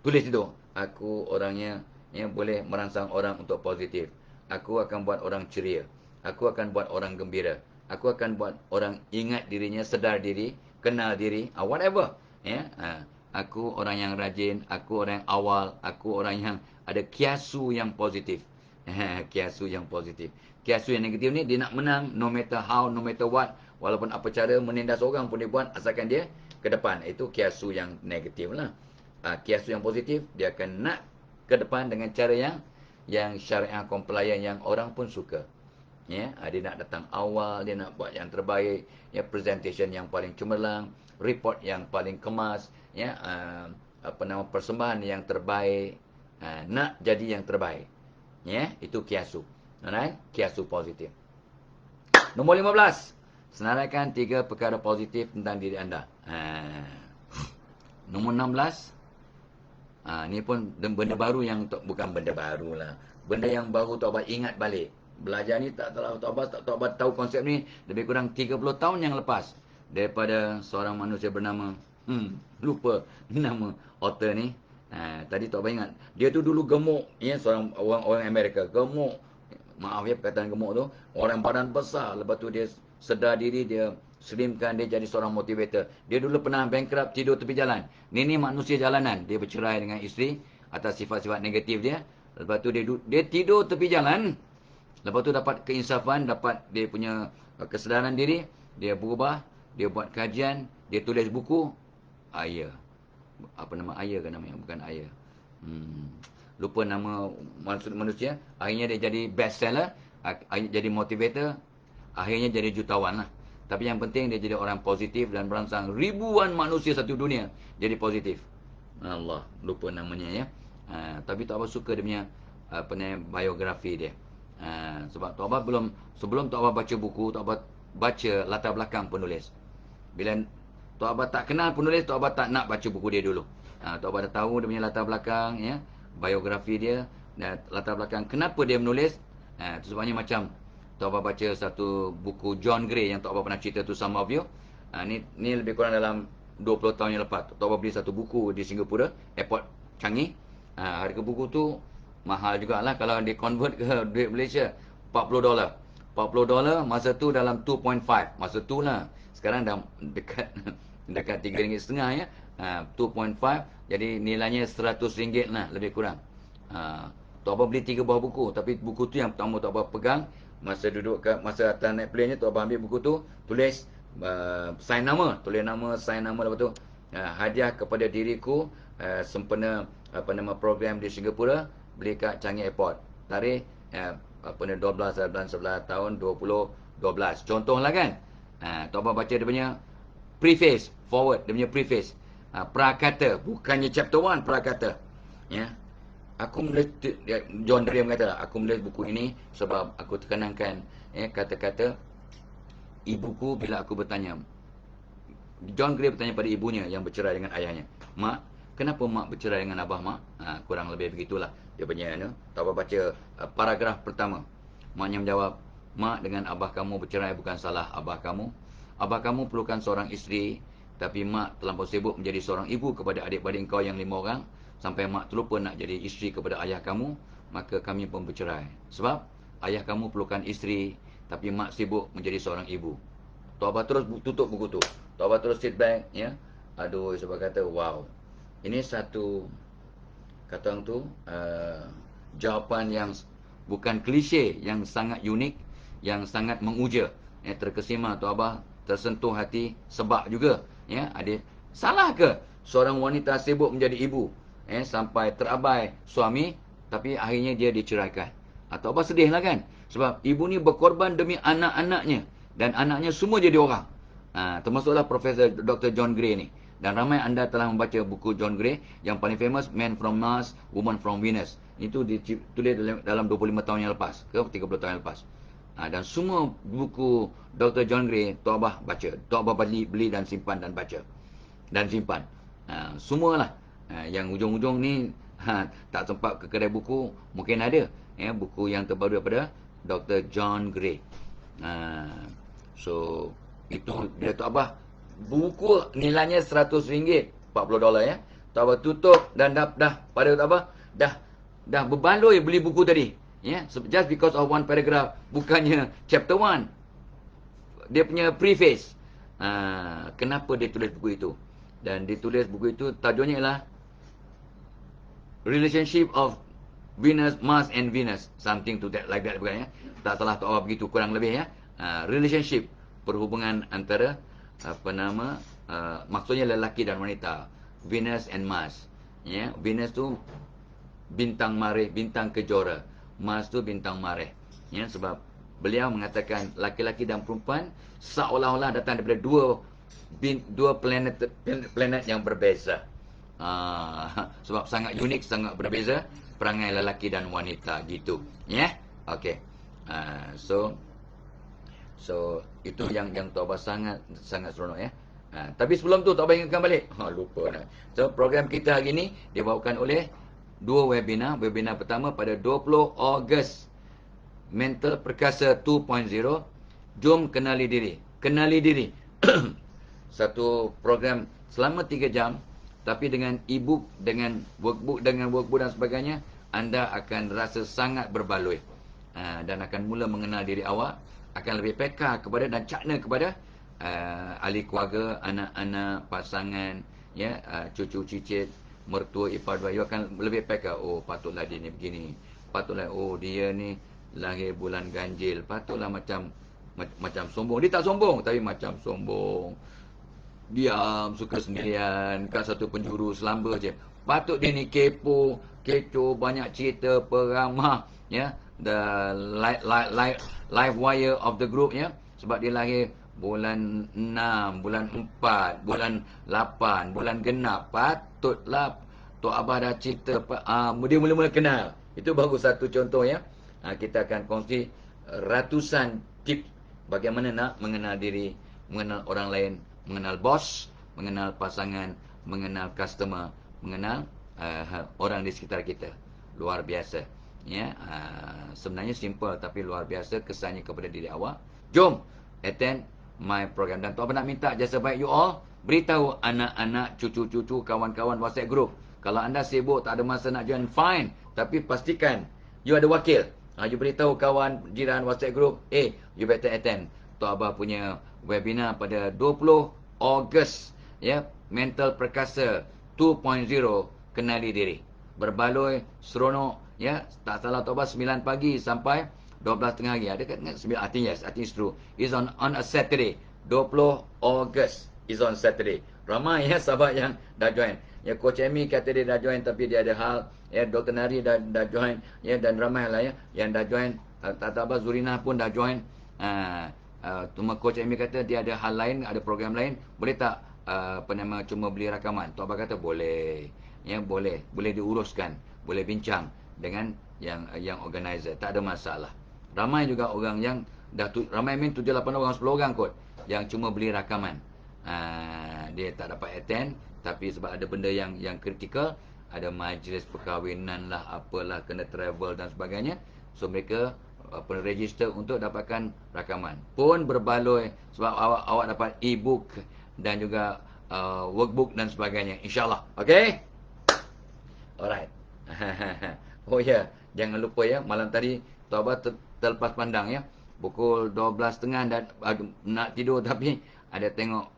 tulis itu. Aku orangnya boleh merangsang orang untuk positif. Aku akan buat orang ceria. Aku akan buat orang gembira. Aku akan buat orang ingat dirinya, sedar diri, kenal diri, whatever. Aku orang yang rajin, aku orang yang awal, aku orang yang ada kiasu yang positif. Kiasu yang positif. Kiasu yang negatif ni dia nak menang no matter how, no matter what. Walaupun apa cara menindas orang pun dia buat, asalkan dia ke depan. Itu kiasu yang negatif lah. Kiasu yang positif, dia akan nak ke depan dengan cara yang syariah compliant, yang orang pun suka. Ya, dia nak datang awal, dia nak buat yang terbaik, ya, presentation yang paling cemerlang, report yang paling kemas, ya, persembahan yang terbaik, nak jadi yang terbaik. Ya, itu kiasu. Alright, kiasu positif. Nombor 15. Senaraikan 3 perkara positif tentang diri anda. Nombor 16. Ni pun benda baru yang bukan benda baru lah. Benda yang baru Tok Abad ingat balik. Belajar ni Tok Abad tahu konsep ni lebih kurang 30 tahun yang lepas. Daripada seorang manusia bernama, lupa nama author ni. Tadi Tok Abad ingat. Dia tu dulu gemuk. Ya, seorang orang Amerika. Gemuk. Maaf ya perkataan gemuk tu. Orang badan besar. Lepas tu dia sedar diri, dia slimkan, dia jadi seorang motivator. Dia dulu pernah bankrupt, tidur tepi jalan. Ni manusia jalanan. Dia bercerai dengan isteri atas sifat-sifat negatif dia. Lepas tu dia tidur tepi jalan. Lepas tu dapat keinsafan, dapat dia punya kesedaran diri. Dia berubah, dia buat kajian, dia tulis buku. Ayah. Apa nama ayah ke namanya? Bukan ayah. Lupa nama manusia. Akhirnya dia jadi bestseller, akhirnya jadi motivator, akhirnya jadi jutawan lah. Tapi yang penting dia jadi orang positif dan merangsang ribuan manusia satu dunia jadi positif. Allah, lupa namanya ya. Tapi Tok Abad suka dia punya biografi dia. Sebab Tok Abad sebelum Tok Abad baca buku, Tok Abad baca latar belakang penulis. Bila Tok Abad tak kenal penulis, Tok Abad tak nak baca buku dia dulu. Tok Abad dah tahu dia punya latar belakang, ya, biografi dia, dan latar belakang kenapa dia menulis. Itu sebabnya macam Tok Abad baca satu buku John Gray yang Tok Abad pernah cerita tu, Some of You. Ni lebih kurang dalam 20 tahun yang lepas. Tok Abad beli satu buku di Singapura, airport Changi. Harga buku tu mahal jugalah kalau di convert ke duit Malaysia, $40. $40 masa tu dalam 2.5. Masa tu lah. Sekarang dah dekat RM3.5 ya. 2.5, jadi nilainya RM100 lah lebih kurang. Tok Abad beli 3 buah buku, tapi buku tu yang pertama Tok Abad pegang masa duduk masa atas naik plane ni. Tok Abad ambil buku tu, tulis sign nama, sign nama. Lepas tu hadiah kepada diriku sempena program di Singapura, beli kat Changi Airport. Tarikh 12 bulan 11 tahun 2012. Contohlah kan. Tok Abad baca dia punya preface, forward, dia punya preface. Prakata, bukannya chapter 1, prakata. Ya. Aku menulis, John Gray kata, aku menulis buku ini sebab aku terkenangkan kata-kata ibuku bila aku bertanya. John Gray bertanya pada ibunya yang bercerai dengan ayahnya. Mak, kenapa mak bercerai dengan abah mak? Kurang lebih begitulah. Dia punya, Tok Abad baca paragraf pertama. Maknya menjawab, mak, dengan abah kamu bercerai bukan salah abah kamu. Abah kamu perlukan seorang isteri, tapi mak terlampau sibuk menjadi seorang ibu kepada adik-beradik engkau yang 5 orang. Sampai mak terlupa nak jadi isteri kepada ayah kamu. Maka kami pun bercerai. Sebab ayah kamu perlukan isteri, tapi mak sibuk menjadi seorang ibu. Tok Abad terus tutup buku tu. Tok Abad terus sit back, ya. Aduh, sebab kata, wow. Ini satu, kata orang tu, jawapan yang bukan klise, yang sangat unik, yang sangat menguja. Terkesima Tok Abad, tersentuh hati, sebab juga. Ya, adik, salah ke seorang wanita sibuk menjadi ibu, sampai terabai suami, tapi akhirnya dia diceraikan? Tok Abad sedih lah kan? Sebab ibu ni berkorban demi anak-anaknya, dan anaknya semua jadi orang. Termasuklah Profesor Dr. John Gray ni. Dan ramai anda telah membaca buku John Gray. Yang paling famous, Man from Mars, Woman from Venus. Itu ditulis dalam 25 tahun yang lepas, ke 30 tahun yang lepas. Dan semua buku Dr. John Gray Tok Abad baca. Tok Abad beli dan simpan dan baca. Dan simpan. Semualah. Yang ujung-ujung ni tak sempat ke kedai buku, mungkin ada buku yang terbaru daripada Dr. John Gray. So itu dia Tok Abad, buku nilainya RM100, $40 ya. Tok Abad tutup dan dah pada Tok Abad dah berbaloi beli buku tadi. Just because of one paragraph. Bukannya chapter 1. Dia punya preface. Kenapa dia tulis buku itu? Dan dia tulis buku itu, tajuknya ialah Relationship of Venus, Mars and Venus. Something to that, like that bukan ya. Tak salah Tok Abad begitu kurang lebih ya. Relationship, perhubungan antara maksudnya lelaki dan wanita, Venus and Mars. Ya, Venus tu bintang mareh, bintang kejora. Mars tu bintang mareh. Ya, sebab beliau mengatakan laki-laki dan perempuan seolah-olah datang daripada dua planet yang berbeza. Sebab sangat unik, sangat berbeza perangai lelaki dan wanita gitu. Ya. Okey. So itu yang Tok Abah sangat seronok ya. Tapi sebelum tu Tok Abah ingatkan balik. Lupa dah. So program kita hari ni dibawakan oleh dua webinar. Webinar pertama pada 20 Ogos, Mental Perkasa 2.0. Jom kenali diri. Kenali diri. Satu program selama 3 jam, tapi dengan e-book, dengan workbook dan sebagainya, anda akan rasa sangat berbaloi. Dan akan mula mengenal diri awak, akan lebih peka kepada dan cakna kepada ahli keluarga, anak-anak, pasangan, ya, cucu cicit, mertua, ipar dua. You akan lebih peka, oh patutlah dia ni begini, patutlah oh dia ni lahir bulan ganjil, patutlah macam sombong. Dia tak sombong, tapi macam sombong, diam, suka sendirian, kat satu penjuru selamba je. Patut dia ni kepo, kecoh, banyak cerita, peramah, ya, the live wire of the group, ya. Sebab dia lahir bulan 6, bulan 4, bulan 8, bulan genap. Patutlah Tok Abah dah cerita, dia mula-mula kenal. Itu baru satu contoh, ya. Kita akan kongsi ratusan tips bagaimana nak mengenal diri, mengenal orang lain, mengenal bos, mengenal pasangan, mengenal customer, mengenal orang di sekitar kita. Luar biasa. Ya, sebenarnya simple tapi luar biasa kesannya kepada diri awak. Jom attend my program. Dan Tok Abah nak minta jasa baik you all, beritahu anak-anak, cucu-cucu, kawan-kawan WhatsApp group. Kalau anda sibuk, tak ada masa nak join, fine. Tapi pastikan you ada wakil. You beritahu kawan, jiran, WhatsApp group, you better attend Tok Abah punya webinar pada 20 Ogos, ya, Mental Perkasa 2.0, kenali diri. Berbaloi, seronok, ya. Tak salah Tok Abah 9 pagi sampai 12 tengah hari. Ada kat 9, I think it's true. It's on a Saturday. 20 Ogos is on Saturday. Ramai ya sahabat yang dah join. Ya, Coach Amy kata dia dah join tapi dia ada hal. Ya, Dr. Nari dah join, ya, dan ramai lah, ya, yang dah join. Tata Abah Zurina pun dah join. Cuma Coach Amy kata dia ada hal lain, ada program lain. Boleh tak cuma beli rakaman? Tok Abah kata boleh. Ya, boleh diuruskan, boleh bincang dengan yang organizer, tak ada masalah. Ramai juga orang yang ramai 7, 8 orang, 10 orang kot yang cuma beli rakaman. Dia tak dapat attend, tapi sebab ada benda yang kritikal, ada majlis perkahwinan lah, apalah, kena travel dan sebagainya. So mereka register untuk dapatkan rakaman. Pun berbaloi sebab awak dapat e-book dan juga workbook dan sebagainya, insyaAllah. Okay? Alright. Oh ya, jangan lupa ya, malam tadi Tok Abah terlepas pandang, ya. Pukul 12.30 dan nak tidur tapi ada tengok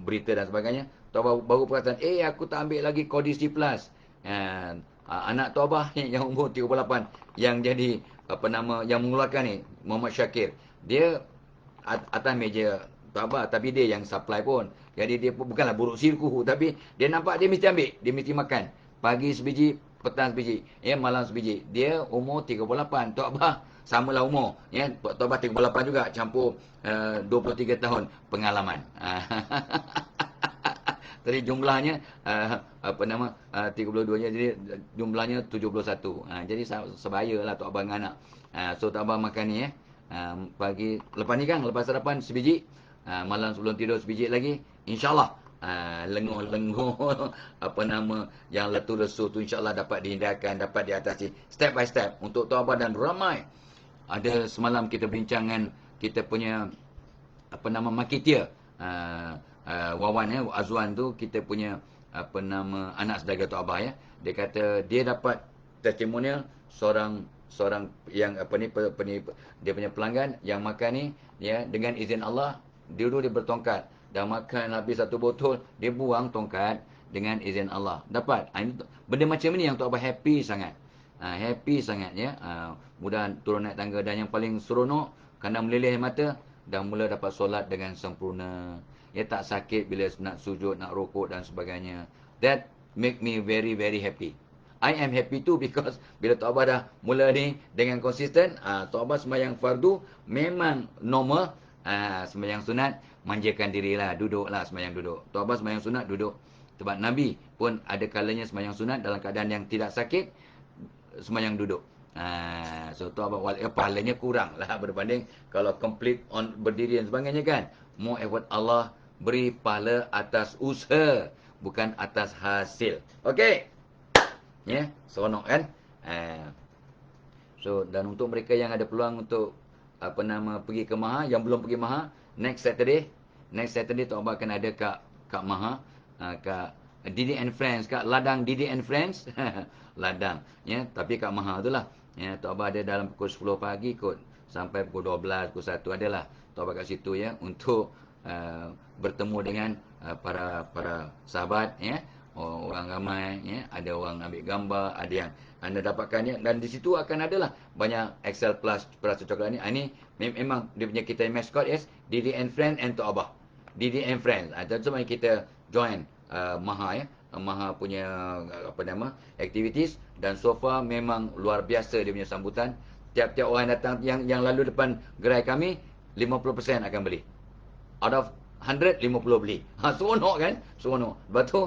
berita dan sebagainya. Tok Abah baru perasan, aku tak ambil lagi Kondisi Plus. Anak Tok Abah yang umur 38 yang jadi yang mengeluarkan ni, Muhammad Syakir. Dia atas meja Tok Abah, tapi dia yang supply pun. Jadi dia bukanlah buruk sirku, tapi dia nampak dia mesti ambil, dia mesti makan. Pagi sebiji, petang sebiji, ya, malam sebiji. Dia umur 38. Tok Abah samalah umur, ya. Tok Abah 38 juga, campur 23 tahun pengalaman. Tadi jumlahnya 32-nya, jadi jumlahnya 71. Jadi sebayalah Tok Abah dengan anak. So Tok Abah makan ni, ya. Pagi lepas ni kan, lepas sarapan sebiji, malam sebelum tidur sebiji lagi, insya-Allah. Lenguh-lenguh yang letup lesu tu insya-Allah dapat dihindarkan, dapat diatasi step by step untuk Tok Abah dan ramai. Ada semalam kita bincang kita punya marketer, Wawan, ya, Azwan tu, kita punya anak saudara Tok Abah, ya. Dia kata dia dapat testimonial seorang yang dia punya pelanggan yang makan ni, ya, dengan izin Allah, dia bertongkat. Dah makan habis satu botol, dia buang tongkat dengan izin Allah. Dapat. Benda macam ni yang Tok Abah happy sangat. Happy sangat, ya. Mudah turun naik tangga. Dan yang paling seronok, kerana meleleh mata, dan mula dapat solat dengan sempurna. Ya, tak sakit bila nak sujud, nak rukuk dan sebagainya. That make me very very happy. I am happy too because bila Tok Abah dah mula ni dengan konsisten, Tok Abah sembahyang fardu memang normal, sembahyang sunat manjakan dirilah, duduklah sembahyang duduk. Tok Abah sembahyang sunat duduk. Sebab Nabi pun ada kalanya sembahyang sunat dalam keadaan yang tidak sakit, sembahyang duduk. So Tok Abah pahalanya kurang lah berbanding kalau complete on berdiri dan sebagainya kan. More effort Allah beri pahala atas usaha, bukan atas hasil. Okey. Ya, seronok kan? So dan untuk mereka yang ada peluang untuk pergi ke Maha, yang belum pergi Maha, next Saturday Tok Abah akan ada kat Maha, kat Didi and Friends, kat ladang Didi and Friends. Ladang, ya, tapi kat Maha itulah. Ya, Tok Abah ada dalam pukul 10 pagi kot sampai pukul 12, pukul 1 adalah Tok Abah kat situ ya untuk bertemu dengan para sahabat ya. Orang ramai ya, ada orang ambil gambar, ada yang anda dapatkan ya, dan di situ akan adalah banyak Excel plus perasa coklat ni. Ini memang dia punya kita mascot yes, Didi and Friends and Tok Abah. Didi and Friends. Sebab kita join Maha ya. Maha punya activities, dan so far memang luar biasa dia punya sambutan. Tiap-tiap orang datang yang lalu depan gerai kami 50% akan beli. Out of 100, 50 beli. Seronok kan? Seronok. Lepas tu,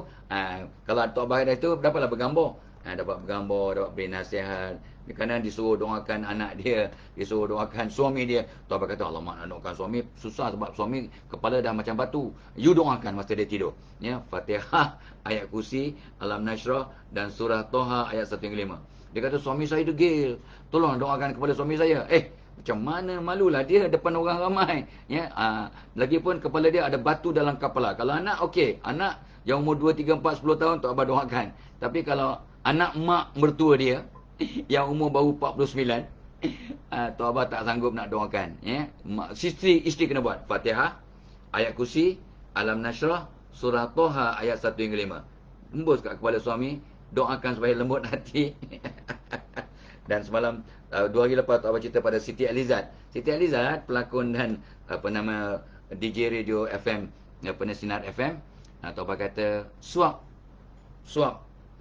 kalau Tok Abah dah itu, dapatlah bergambar. Dapat bergambar, dapat beri nasihat. Kadang disuruh doakan anak dia, disuruh doakan suami dia. Tok Abah kata, alamak, nak doakan suami susah sebab suami kepala dah macam batu. You doakan masa dia tidur. Ya, Fatihah, ayat kursi, Alam Nashrah dan surah Toha ayat 1 hingga 5. Dia kata, suami saya degil. Tolong doakan kepada suami saya. Macam mana malulah dia depan orang ramai. Ya, lagipun kepala dia ada batu dalam kepala. Kalau anak okey, anak yang umur 2, 3, 4, 10 tahun Tok Abah doakan. Tapi kalau anak mak mertua dia yang umur baru 49, Tok Abah tak sanggup nak doakan. Ya, isteri kena buat Fatihah, ayat kursi, Alam Nashrah, surah Toha ayat 1 hingga 5. Embus kat kepala suami, doakan supaya lembut hati. Dan semalam 2 hari lepas Tok Abah cerita pada Siti Alizad. Siti Alizad pelakon dan DJ radio FM, Sinar FM. Tok Abah kata suap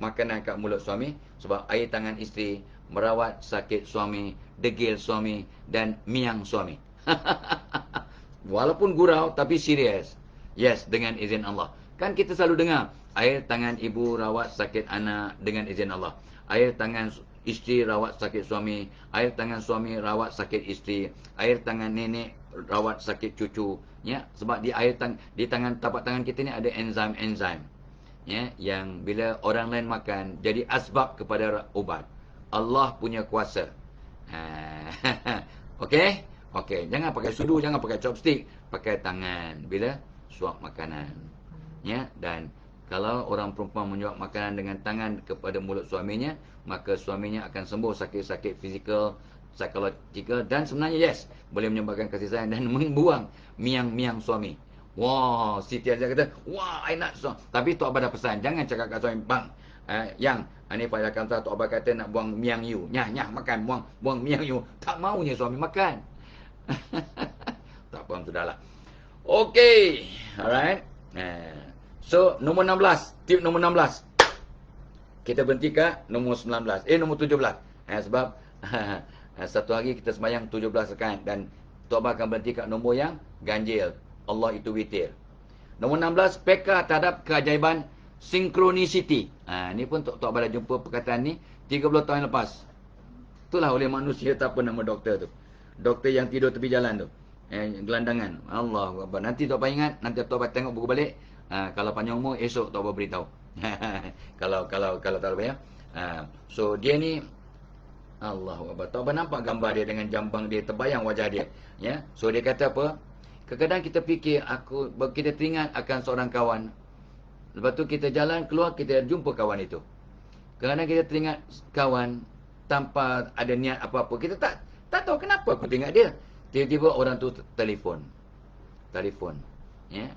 makanan kat mulut suami sebab air tangan isteri merawat sakit suami, degil suami dan miang suami. Walaupun gurau tapi serius. Yes, dengan izin Allah. Kan kita selalu dengar air tangan ibu rawat sakit anak dengan izin Allah. Air tangan isteri rawat sakit suami, air tangan suami rawat sakit isteri, air tangan nenek rawat sakit cucu. Ya, sebab di tangan tapak tangan kita ni ada enzim-enzim. Ya, yang bila orang lain makan jadi asbab kepada ubat. Allah punya kuasa. Okey? Okey, jangan pakai sudu, jangan pakai chopstick, pakai tangan bila suap makanan. Ya, dan kalau orang perempuan menyuap makanan dengan tangan kepada mulut suaminya, maka suaminya akan sembuh sakit-sakit fizikal, psikologikal, dan sebenarnya yes, boleh menyebabkan kasih sayang dan membuang miang-miang suami. Wah, Siti Azizah kata, wah, I nak suami. Tapi Tok Abah dah pesan, jangan cakap kat suami, bang, yang ni pada kata Tok Abah kata nak buang miang you. Nyah, makan, buang miang you. Tak maunya suami makan. Tak faham sudahlah. Okey, alright. So, nombor 16. Tip nombor 16. Kita berhenti kat nombor 19. Nombor 17. Sebab satu hari kita sembahyang 17 rakaat. Dan Tok Abah akan berhenti kat nombor yang ganjil. Allah itu witir. Nombor 16. Peka terhadap keajaiban synchronicity. Ni pun Tok Abah dah jumpa perkataan ni 30 tahun lepas. Itulah oleh manusia tak apa nama doktor tu. Doktor yang tidur tepi jalan tu. Gelandangan. Allah Akbar. Nanti Tok Abah ingat. Nanti Tok Abah tengok buku balik. Kalau panjang umur, esok Tok Abah beritahu. kalau tak apa ya. So dia ni Allahu Akbar. Tok Abah nampak gambar dia dengan jambang dia, terbayang wajah dia. Ya. So dia kata apa? Kadang-kadang kita fikir kita teringat akan seorang kawan. Lepas tu kita jalan keluar, kita jumpa kawan itu. Kadang-kadang kita teringat kawan tanpa ada niat apa-apa. Kita tak tahu kenapa aku teringat dia. Tiba-tiba orang tu telefon. Ya.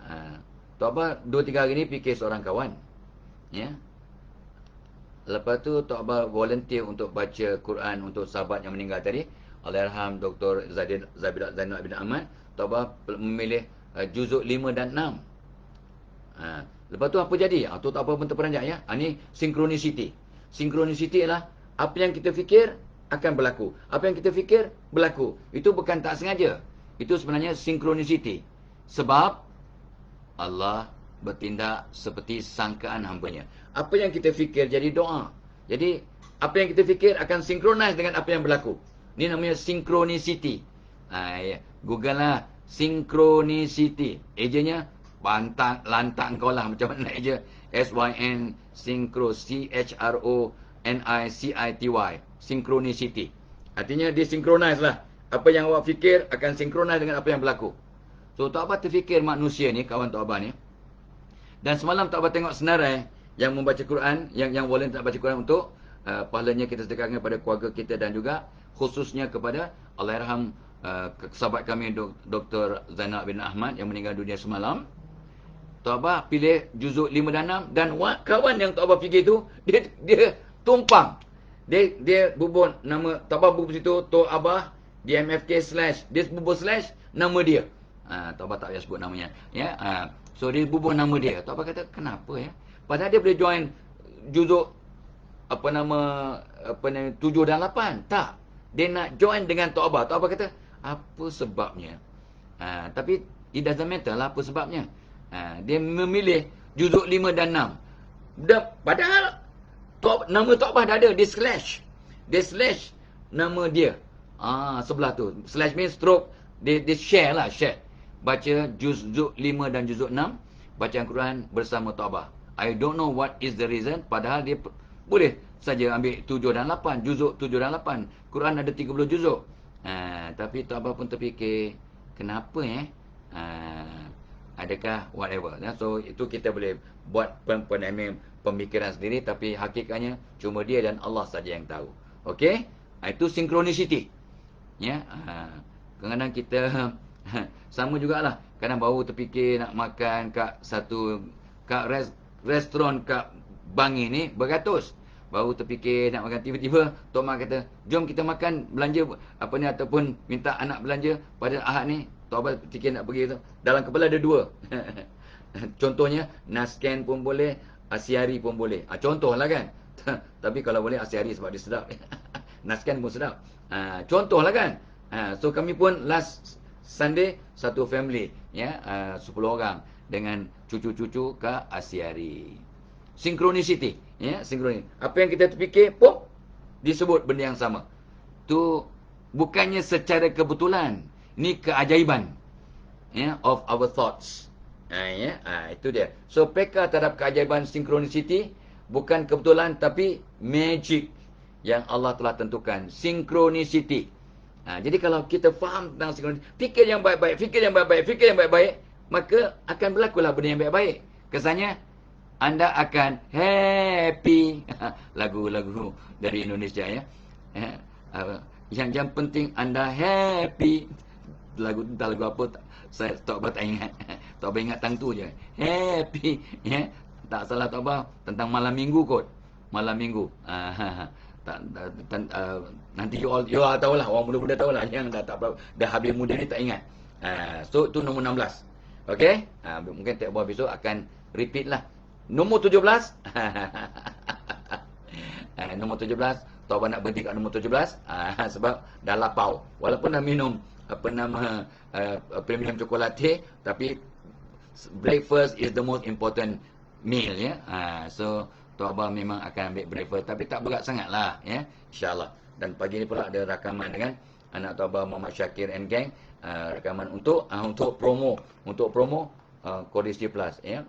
Tok Abah 2-3 hari ni fikir seorang kawan. Ya. Lepas tu Tok Abah volunteer untuk baca Quran untuk sahabat yang meninggal tadi. Allahyarham Dr. Zabidah Zainal bin Ahmad. Tok Taubat memilih juzuk 5 dan 6. Lepas tu apa jadi? Tu tak apa pun terperanjat ya. Ni synchronicity. Synchronicity ialah apa yang kita fikir akan berlaku. Apa yang kita fikir berlaku. Itu bukan tak sengaja. Itu sebenarnya synchronicity. Sebab Allah bertindak seperti sangkaan hambanya. Apa yang kita fikir jadi doa. Jadi apa yang kita fikir akan synchronize dengan apa yang berlaku. Ni namanya synchronicity. Ya. Google lah synchronicity. Ejanya lantang kau lah macam mana eja. SYN synchro CHRONICITY synchronicity. Artinya dia synchronize lah. Apa yang awak fikir akan synchronize dengan apa yang berlaku. So Tok Abah terfikir manusia ni, kawan Tok Abah ni. Dan semalam Tok Abah tengok senarai yang membaca Quran, yang volunteer tak baca Quran untuk pahalanya kita sedekahkan kepada keluarga kita dan juga khususnya kepada Allahyarham sahabat kami Dr. Zainal bin Ahmad yang meninggal dunia semalam. Tok Abah pilih juzuk 5 dan 6 dan kawan yang Tok Abah fikir tu dia tumpang. Dia bubur nama Tok Abah bubur situ Tok Abah DMFK/ dia bubur slash nama dia. Tok Abah tak payah sebut namanya ya. So dia bubur nama dia. Tok Abah kata kenapa ya? Padahal dia boleh join juzuk 7 dan 8. Tak. Dia nak join dengan Tok Abah. Tok Abah kata apa sebabnya? Tapi it doesn't matter lah apa sebabnya. Dia memilih juzuk 5 dan 6. Padahal nama Tok Abah dah ada. Dia slash nama dia. Sebelah tu. Slash means stroke. Dia share lah. Baca juzuk 5 dan juzuk 6. Bacaan Quran bersama Tok Abah. I don't know what is the reason. Padahal dia boleh saja ambil 7 dan 8. Juzuk 7 dan 8. Quran ada 30 juzuk. Tapi Tok Abah pun terfikir, kenapa adakah whatever. So itu kita boleh buat pemikiran sendiri. Tapi hakikatnya cuma dia dan Allah saja yang tahu. Okey? Itu synchronicity. Ya. Kadang-kadang kita sama jugalah. Kadang baru terfikir nak makan kat restoran kat Bangi ni beratus. Baru terfikir nak makan, tiba-tiba Tok Mak kata, jom kita makan belanja ataupun minta anak belanja pada Ahad ni. Tok Abah fikir nak pergi tu. Dalam kepala ada 2. Contohnya Nasken pun boleh, Asyari pun boleh. Contohlah kan. Tapi kalau boleh Asyari sebab dia sedap. Nasken pun sedap. Contohlah kan. So kami pun last Sunday satu family ya, 10 orang dengan cucu-cucu ke Asyari. Synchronicity ya, synchronicity. Apa yang kita terfikir pop disebut benda yang sama. Tu bukannya secara kebetulan, ni keajaiban ya, of our thoughts. Itu dia. So peka terhadap keajaiban synchronicity bukan kebetulan tapi magic yang Allah telah tentukan. Synchronicity. Jadi kalau kita faham tentang synchronicity, fikir yang baik-baik, maka akan berlakulah benda yang baik-baik. Kesannya anda akan happy. Lagu-lagu dari Indonesia ya. Yang penting anda happy. Lagu apa saya Tok Abah tak ingat. Tok Abah ingat tang tu je. Happy ya. Tak salah Tok Abah tentang malam minggu kot. Malam minggu. Nanti you all tahulah, orang muda-muda tahulah, yang dah habis muda ni tak ingat. So tu nombor 16. Okey? Mungkin Tok Abah besok akan repeat lah. Nombor 17. Nombor 17, Tok Abah nak berhenti kat nombor 17 sebab dah lapau. Walaupun dah minum premium chocolate, tapi breakfast is the most important meal ya. So Tok Abah memang akan ambil breakfast, tapi tak berat sangat lah ya, insyaAllah. Dan pagi ni pula ada rakaman dengan anak Tok Abah Muhammad Syakir and gang, rakaman untuk promo Kodisi Plus ya.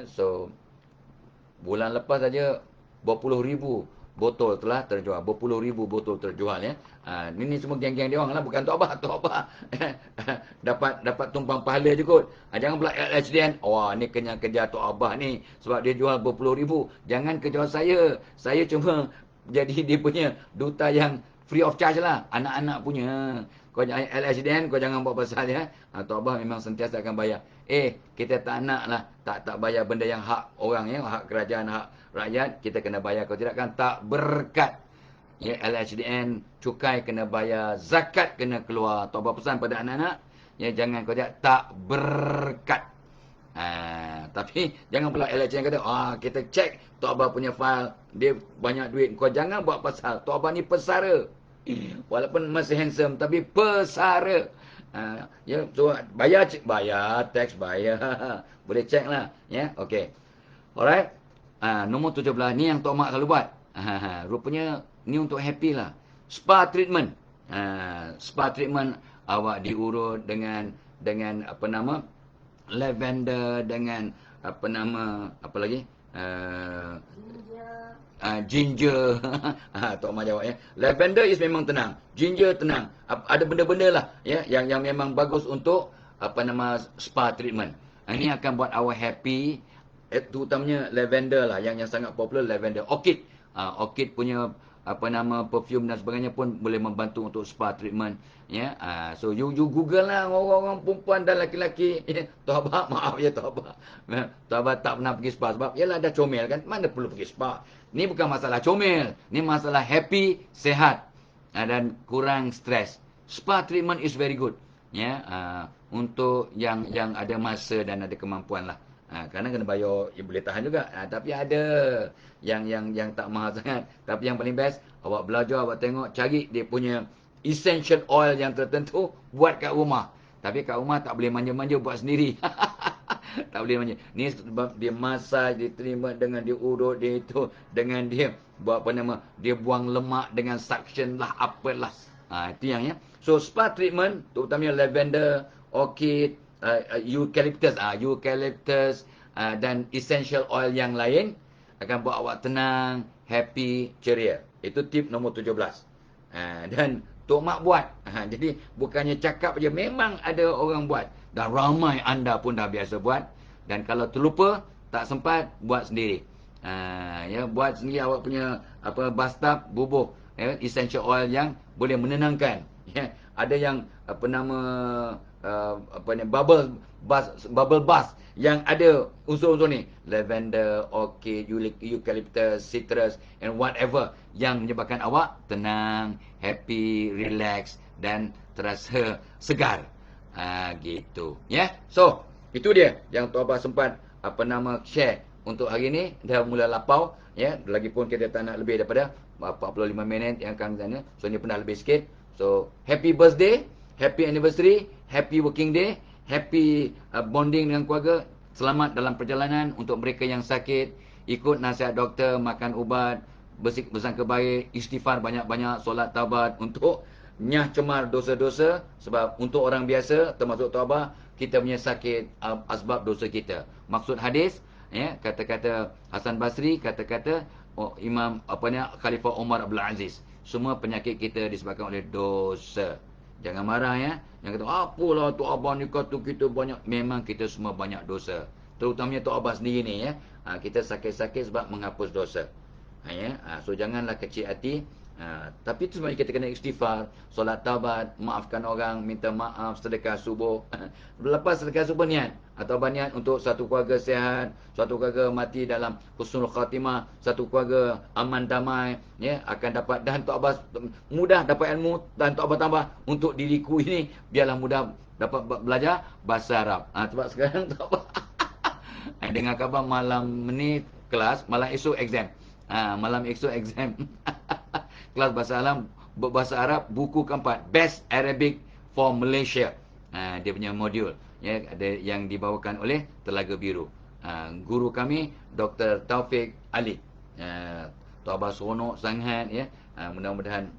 So bulan lepas saja berpuluh ribu botol telah terjual. Berpuluh ribu botol terjual ya. Ini semua geng-geng dia orang lah, bukan Tok Abah. Tok Abah dapat tumpang pahala je kot. Jangan pula LHDN. Wah, ni kena kejar Tok Abah ni sebab dia jual berpuluh ribu. Jangan kejar saya. Saya cuma jadi dia punya duta yang free of charge lah. Anak-anak punya. Kau LHDN kau jangan buat pasal ya. Tok Abah memang sentiasa akan bayar. Kita tak nak lah. Tak bayar benda yang hak orang ya. Hak kerajaan, hak rakyat. Kita kena bayar. Kalau tidak kan tak berkat. Ya, LHDN, cukai kena bayar. Zakat kena keluar. Tok Abah pesan pada anak-anak. Ya, jangan kau cakap tak berkat. Tapi jangan pula election kata, kita cek Tok Abah punya file, dia banyak duit. Kau jangan buat pasal Tok Abah ni pesara. Walaupun masih handsome, tapi pesara. Ya, so bayar tax, bayar. Boleh cek lah. Ya, okey. Alright. Nombor 17 ni yang Tok Mak selalu buat. Rupanya ni untuk happy lah. Spa treatment. Spa treatment awak diurut dengan apa nama? Lavender, dengan apa nama, apa lagi? Ginger. Tok Mak jawab ya. Lavender is memang tenang. Ginger tenang. Ada benda-benda lah ya yang memang bagus untuk apa nama spa treatment. Ini akan buat awak happy. Itu utamanya lavender lah yang sangat popular, lavender. Orchid. Orchid punya apa nama perfume dan sebagainya pun boleh membantu untuk spa treatment ya. So you google lah orang-orang perempuan dan lelaki-lelaki ya. Tok Abah, maaf ya Tok Abah. Tok Abah tak pernah pergi spa sebab yalah dah comel kan, mana perlu pergi spa. Ni bukan masalah comel, ni masalah happy, sehat dan kurang stres. Spa treatment is very good ya, untuk yang ada masa dan ada kemampuan lah. Kerana kena bayar, ya boleh tahan juga. Tapi ada yang tak mahal sangat. Tapi yang paling best, awak belajar, awak tengok, cari dia punya essential oil yang tertentu, buat kat rumah. Tapi kat rumah tak boleh manja-manja, buat sendiri. Tak boleh manja. Ni sebab dia massage, dia terima dengan dia urut, dia itu, dengan dia buat apa nama, dia buang lemak dengan suction lah, apalah. Itu yang ya. So spa treatment, terutamanya lavender, orchid, eucalyptus dan essential oil yang lain akan buat awak tenang, happy, ceria. Itu tip nombor 17. Dan Tok Mak buat. Jadi bukannya cakap je, memang ada orang buat. Dan ramai anda pun dah biasa buat. Dan kalau terlupa, tak sempat, buat sendiri. Ya, buat sendiri awak punya apa bathtub, bubuh essential oil yang boleh menenangkan. Ya, ada yang apa nama apa ni, bubble bath yang ada unsur-unsur ni, lavender, orchid, eucalyptus, citrus and whatever yang menyebabkan awak tenang, happy, relax dan terasa segar. Gitu ya. So itu dia yang Tok Abah sempat apa nama share untuk hari ni. Dah mula lapau ya, lagipun kita tak nak lebih daripada 45 minit yang akan sana. So ni pun dah lebih sikit. So happy birthday, happy anniversary, happy working day, happy bonding dengan keluarga. Selamat dalam perjalanan. Untuk mereka yang sakit, ikut nasihat doktor, makan ubat, bersangka baik, istighfar banyak-banyak, solat taubat untuk nyah cemar dosa-dosa. Sebab untuk orang biasa, termasuk Tok Abah, kita punya sakit asbab dosa kita. Maksud hadis ya, kata-kata Hasan Basri, kata-kata Imam Khalifah Umar Abdul Aziz, semua penyakit kita disebabkan oleh dosa. Jangan marah ya. Yang kata, apalah Tok Abah ni kata kita banyak. Memang kita semua banyak dosa. Terutamanya Tok Abah sendiri ni ya. Kita sakit-sakit sebab menghapus dosa. So janganlah kecil hati. Tapi itu sebenarnya kita kena istighfar, solat taubat, maafkan orang, minta maaf, sedekah subuh. Lepas sedekah subuh niat, atau niat untuk satu keluarga sihat, satu keluarga mati dalam husnul khatimah, satu keluarga aman damai ya, akan dapat. Dan Tok Abah mudah dapat ilmu, dan Tok Abah tambah untuk diriku ini biarlah mudah dapat belajar bahasa Arab. Sebab sekarang Tok Abah dengar khabar malam ni kelas, malam esok exam. Malam esok exam. Kelas bahasa Arab buku keempat, Best Arabic for Malaysia. Dia punya modul ya, ada yang dibawakan oleh Telaga Biru. Guru kami Dr. Taufik Ali. Tok Abah seronok sangat ya. Mudah-mudahan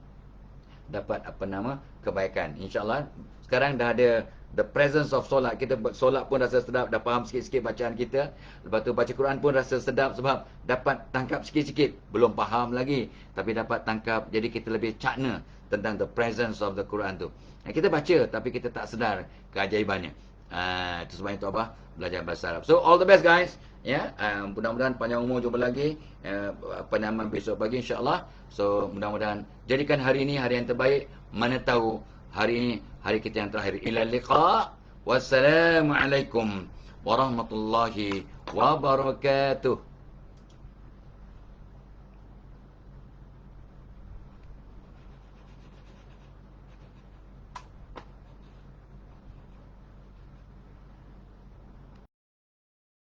dapat apa nama kebaikan. InsyaAllah sekarang dah ada the presence of solat. Kita solat pun rasa sedap, dah faham sikit-sikit bacaan kita. Lepas tu baca Quran pun rasa sedap sebab dapat tangkap sikit-sikit. Belum faham lagi, tapi dapat tangkap. Jadi kita lebih cakna tentang the presence of the Quran tu. Kita baca tapi kita tak sedar keajaibannya. Itu sebabnya Tok Abah belajar bahasa Arab. So all the best guys. Ya, mudah-mudahan panjang umur, jumpa lagi apa nama besok pagi insya-Allah. So mudah-mudahan jadikan hari ini hari yang terbaik. Mana tahu hari ini hari kita yang terakhir. Ila liqa. Wassalamualaikum warahmatullahi wabarakatuh.